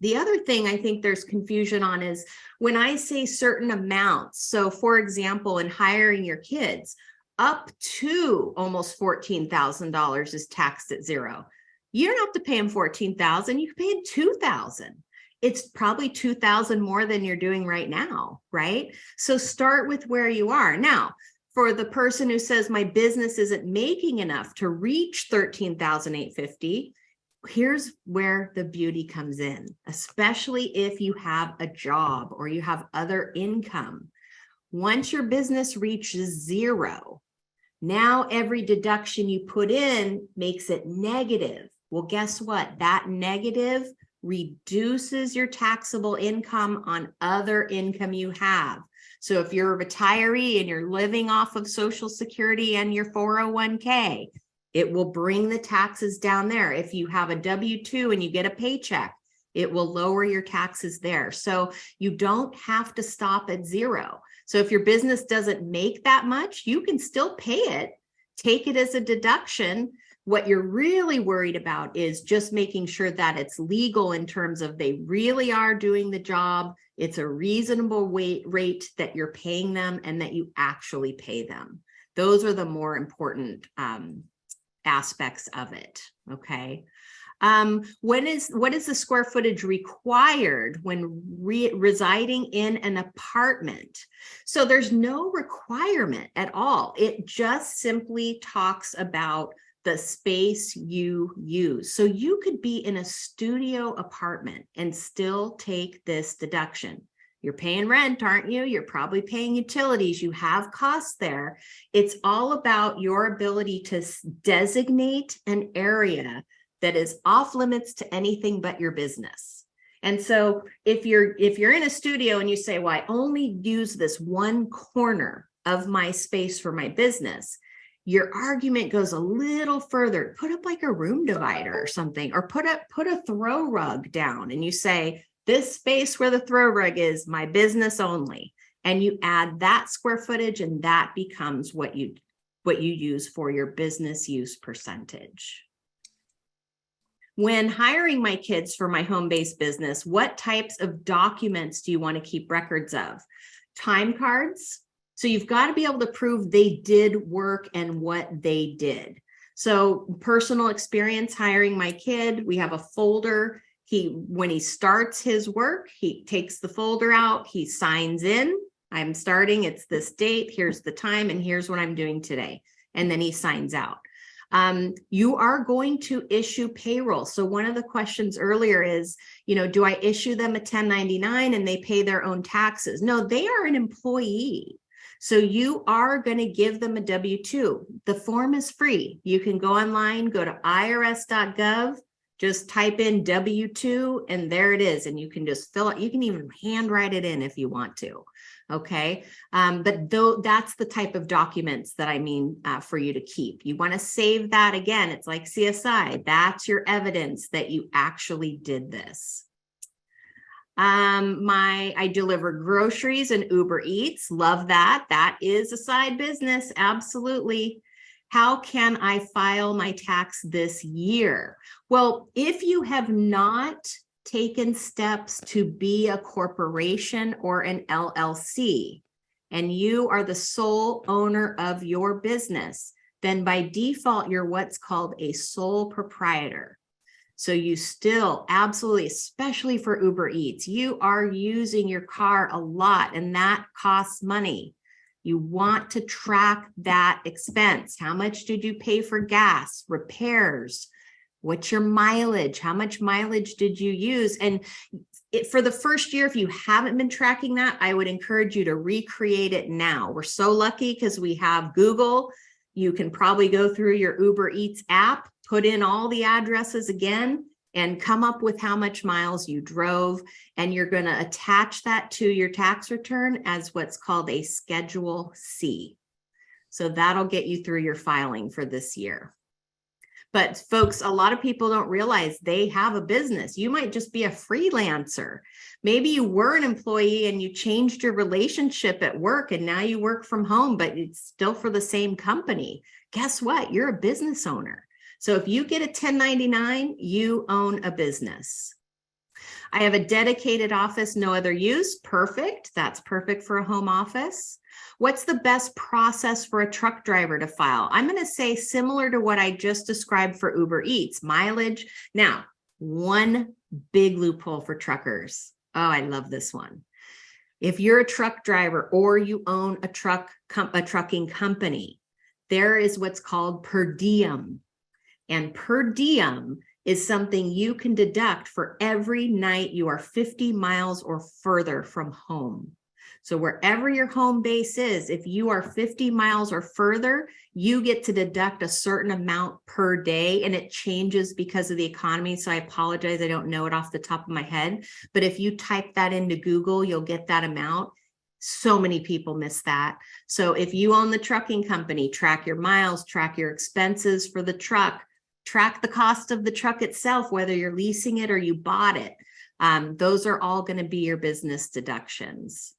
The other thing I think there's confusion on is when I say certain amounts. So for example, in hiring your kids, up to almost $14,000 is taxed at zero. You don't have to pay them $14,000. You can pay them $2,000. It's probably $2,000 more than you're doing right now, right? So start with where you are. Now, for the person who says my business isn't making enough to reach $13,850, here's where the beauty comes in, especially if you have a job or you have other income. Once your business reaches zero, now every deduction you put in makes it negative. Well, guess what? That negative reduces your taxable income on other income you have. So if you're a retiree and you're living off of Social Security and your 401k, it will bring the taxes down there. If you have a W-2 and you get a paycheck, it will lower your taxes there. So you don't have to stop at zero. So if your business doesn't make that much, you can still pay it, take it as a deduction. What you're really worried about is just making sure that it's legal in terms of they really are doing the job. It's a reasonable rate that you're paying them and that you actually pay them. Those are the more important aspects of it. Okay. What is the square footage required when residing in an apartment? So there's no requirement at all. It just simply talks about the space you use. So you could be in a studio apartment and still take this deduction. You're paying rent, aren't you? You're probably paying utilities. You have costs there. It's all about your ability to designate an area that is off limits to anything but your business. And so if you're in a studio and you say, well, I only use this one corner of my space for my business, your argument goes a little further. Put up like a room divider or something, or put a throw rug down and you say, this space where the throw rug is my business only. And you add that square footage and that becomes what you use for your business use percentage. When hiring my kids for my home-based business, what types of documents do you want to keep records of? Time cards. So you've got to be able to prove they did work and what they did. So personal experience hiring my kid, we have a folder. When he starts his work, he takes the folder out, he signs in, I'm starting, it's this date, here's the time, and here's what I'm doing today. And then he signs out. You are going to issue payroll. So one of the questions earlier is, do I issue them a 1099 and they pay their own taxes? No, they are an employee. So you are going to give them a W-2. The form is free. You can go online, go to irs.gov, just type in W-2 and there it is. And you can just fill it. You can even handwrite it in if you want to. Okay. But that's the type of documents that I mean for you to keep. You want to save that again. It's like CSI. That's your evidence that you actually did this. I deliver groceries and Uber Eats. Love that. That is a side business. Absolutely. How can I file my tax this year? Well, if you have not taken steps to be a corporation or an LLC, and you are the sole owner of your business, then by default, you're what's called a sole proprietor. So you still absolutely, especially for Uber Eats, you are using your car a lot and that costs money. You want to track that expense. How much did you pay for gas, repairs? What's your mileage? How much mileage did you use? And for the first year, if you haven't been tracking that, I would encourage you to recreate it now. We're so lucky because we have Google. You can probably go through your Uber Eats app, put in all the addresses again, and come up with how much miles you drove. And you're going to attach that to your tax return as what's called a Schedule C. So that'll get you through your filing for this year. But folks, a lot of people don't realize they have a business. You might just be a freelancer. Maybe you were an employee and you changed your relationship at work and now you work from home, but it's still for the same company. Guess what? You're a business owner. So if you get a 1099, you own a business. I have a dedicated office, no other use. Perfect. That's perfect for a home office. What's the best process for a truck driver to file? I'm going to say similar to what I just described for Uber Eats, mileage. Now, one big loophole for truckers. Oh, I love this one. If you're a truck driver or you own a trucking company, there is what's called per diem. And per diem is something you can deduct for every night you are 50 miles or further from home. So wherever your home base is, if you are 50 miles or further, you get to deduct a certain amount per day, and it changes because of the economy. So I apologize, I don't know it off the top of my head, but if you type that into Google, you'll get that amount. So many people miss that. So if you own the trucking company, track your miles, track your expenses for the truck, track the cost of the truck itself, whether you're leasing it or you bought it. Those are all going to be your business deductions.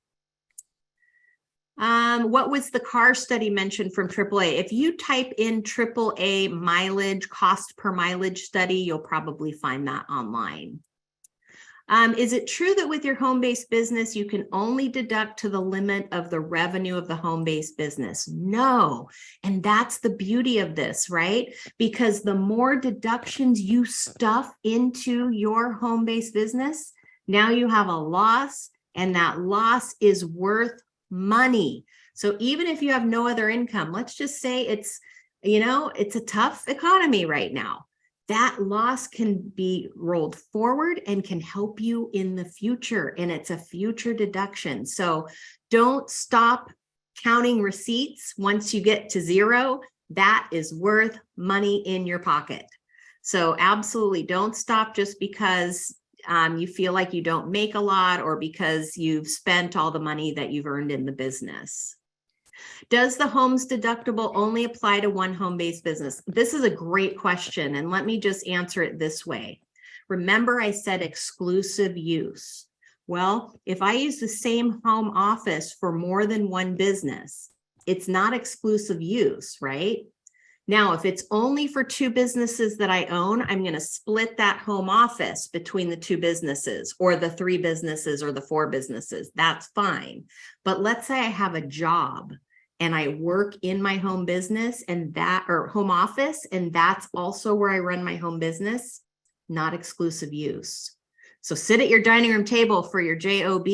What was the car study mentioned from AAA? If you type in AAA mileage, cost per mileage study, you'll probably find that online. Is it true that with your home-based business, you can only deduct to the limit of the revenue of the home-based business? No. And that's the beauty of this, right? Because the more deductions you stuff into your home-based business, now you have a loss, and that loss is worth money. So even if you have no other income, let's just say it's a tough economy right now. That loss can be rolled forward and can help you in the future. And it's a future deduction. So don't stop counting receipts once you get to zero. That is worth money in your pocket. So absolutely don't stop just because you feel like you don't make a lot or because you've spent all the money that you've earned in the business. Does the home's deductible only apply to one home-based business? This is a great question, and let me just answer it this way. Remember, I said exclusive use. Well, if I use the same home office for more than one business, it's not exclusive use, right? Now, if it's only for two businesses that I own, I'm going to split that home office between the two businesses or the three businesses or the four businesses. That's fine. But let's say I have a job and I work in my home business or home office, and that's also where I run my home business, not exclusive use. So sit at your dining room table for your job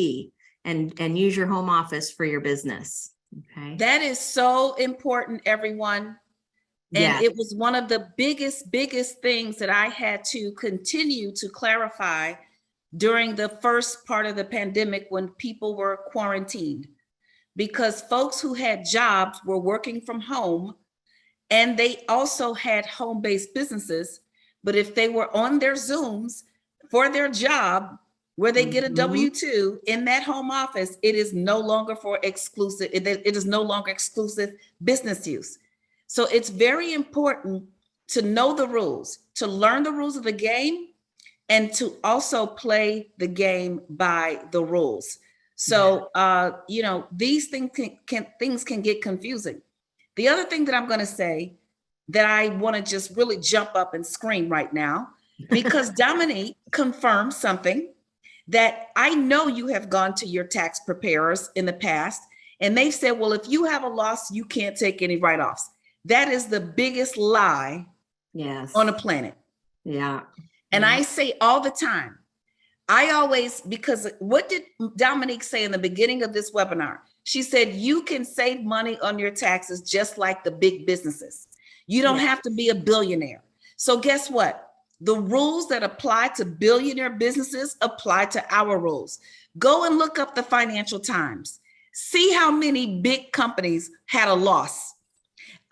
and use your home office for your business. Okay. That is so important, everyone. And it was one of the biggest things that I had to continue to clarify during the first part of the pandemic when people were quarantined, because folks who had jobs were working from home and they also had home-based businesses. But if they were on their Zooms for their job, where they get a W-2 in that home office, it is no longer for exclusive. It is no longer exclusive business use. So it's very important to know the rules, to learn the rules of the game, and to also play the game by the rules. So, these things can get confusing. The other thing that I'm going to say that I want to just really jump up and scream right now, because Dominique confirmed something that I know you have gone to your tax preparers in the past, and they said, well, if you have a loss, you can't take any write-offs. That is the biggest lie on the planet. Yeah. And I say all the time, because what did Dominique say in the beginning of this webinar? She said, you can save money on your taxes just like the big businesses. You don't have to be a billionaire. So guess what? The rules that apply to billionaire businesses apply to our rules. Go and look up the Financial Times. See how many big companies had a loss.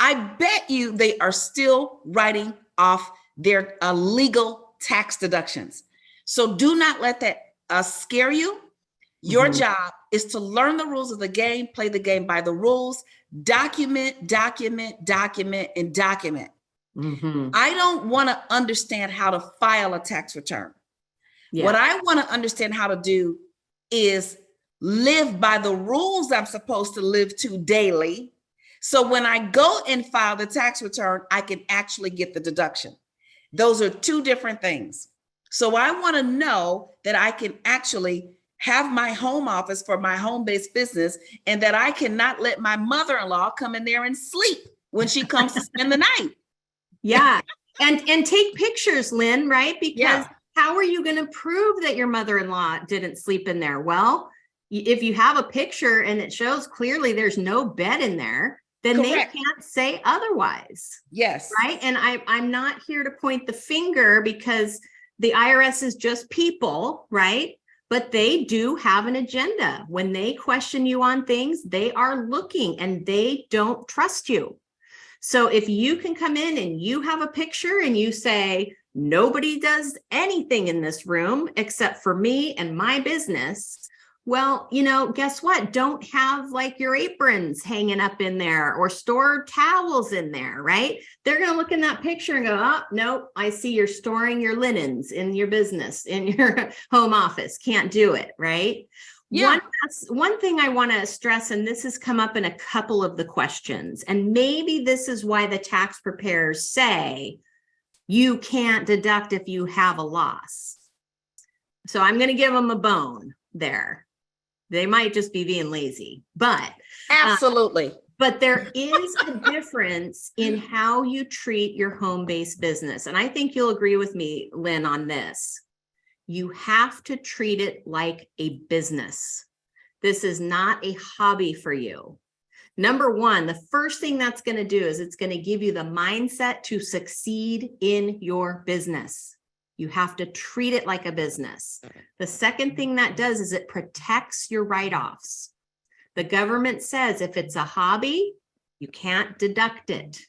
I bet you they are still writing off their legal tax deductions. So do not let that scare you. Your job is to learn the rules of the game, play the game by the rules, document, and document. I don't want to understand how to file a tax return. What I want to understand how to do is live by the rules I'm supposed to live to daily. So when I go and file the tax return, I can actually get the deduction. Those are two different things. So I want to know that I can actually have my home office for my home-based business, and that I cannot let my mother-in-law come in there and sleep when she comes to spend the night. Yeah. And take pictures, Lynn, right? Because how are you going to prove that your mother-in-law didn't sleep in there? Well, if you have a picture and it shows clearly there's no bed in there, then Correct. They can't say otherwise. Yes. Right. And I'm not here to point the finger, because the IRS is just people, right? But they do have an agenda. When they question you on things, they are looking and they don't trust you. So if you can come in and you have a picture and you say, nobody does anything in this room except for me and my business, well, guess what? Don't have like your aprons hanging up in there or store towels in there, right? They're going to look in that picture and go, oh, no, I see you're storing your linens in your business, in your home office. Can't do it, right? Yeah. One thing I want to stress, and this has come up in a couple of the questions, and maybe this is why the tax preparers say you can't deduct if you have a loss. So I'm going to give them a bone there. They might just be being lazy, but Absolutely. But there is a difference in how you treat your home-based business. And I think you'll agree with me, Lynn, on this. You have to treat it like a business. This is not a hobby for you. Number one, the first thing that's going to do is it's going to give you the mindset to succeed in your business. You have to treat it like a business. The second thing that does is it protects your write-offs. The government says if it's a hobby, you can't deduct it.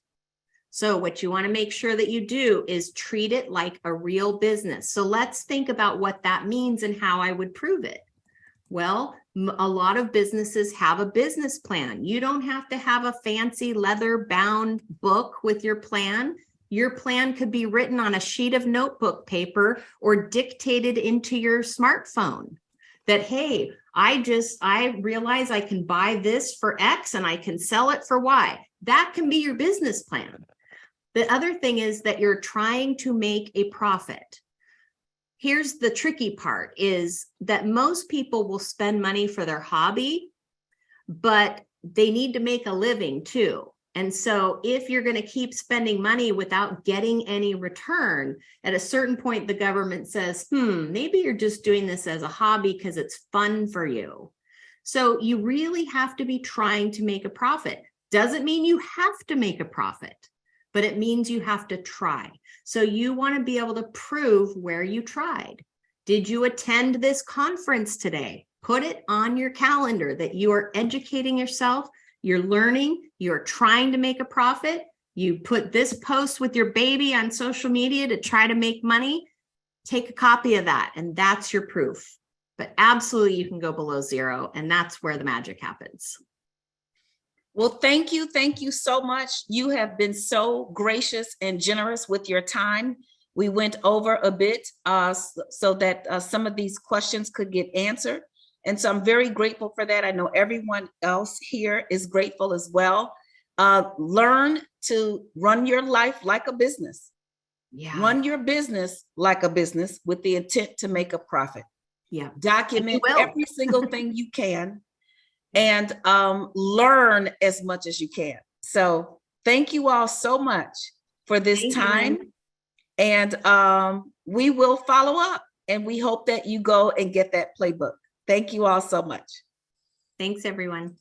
So what you want to make sure that you do is treat it like a real business. So let's think about what that means and how I would prove it. Well, a lot of businesses have a business plan. You don't have to have a fancy leather-bound book with your plan. Your plan could be written on a sheet of notebook paper or dictated into your smartphone. That, hey, I realize I can buy this for X and I can sell it for Y. That can be your business plan. The other thing is that you're trying to make a profit. Here's the tricky part is that most people will spend money for their hobby, but they need to make a living too. And so if you're going to keep spending money without getting any return, at a certain point, the government says, maybe you're just doing this as a hobby because it's fun for you. So you really have to be trying to make a profit. Doesn't mean you have to make a profit, but it means you have to try. So you want to be able to prove where you tried. Did you attend this conference today? Put it on your calendar that you are educating yourself. You're learning, you're trying to make a profit. You put this post with your baby on social media to try to make money. Take a copy of that, and that's your proof. But absolutely, you can go below zero, and that's where the magic happens. Well, thank you. Thank you so much. You have been so gracious and generous with your time. We went over a bit so that some of these questions could get answered. And so I'm very grateful for that. I know everyone else here is grateful as well. Learn to run your life like a business. Yeah. Run your business like a business with the intent to make a profit. Yeah. Document every single thing you can and learn as much as you can. So thank you all so much for this time. And we will follow up, and we hope that you go and get that playbook. Thank you all so much. Thanks, everyone.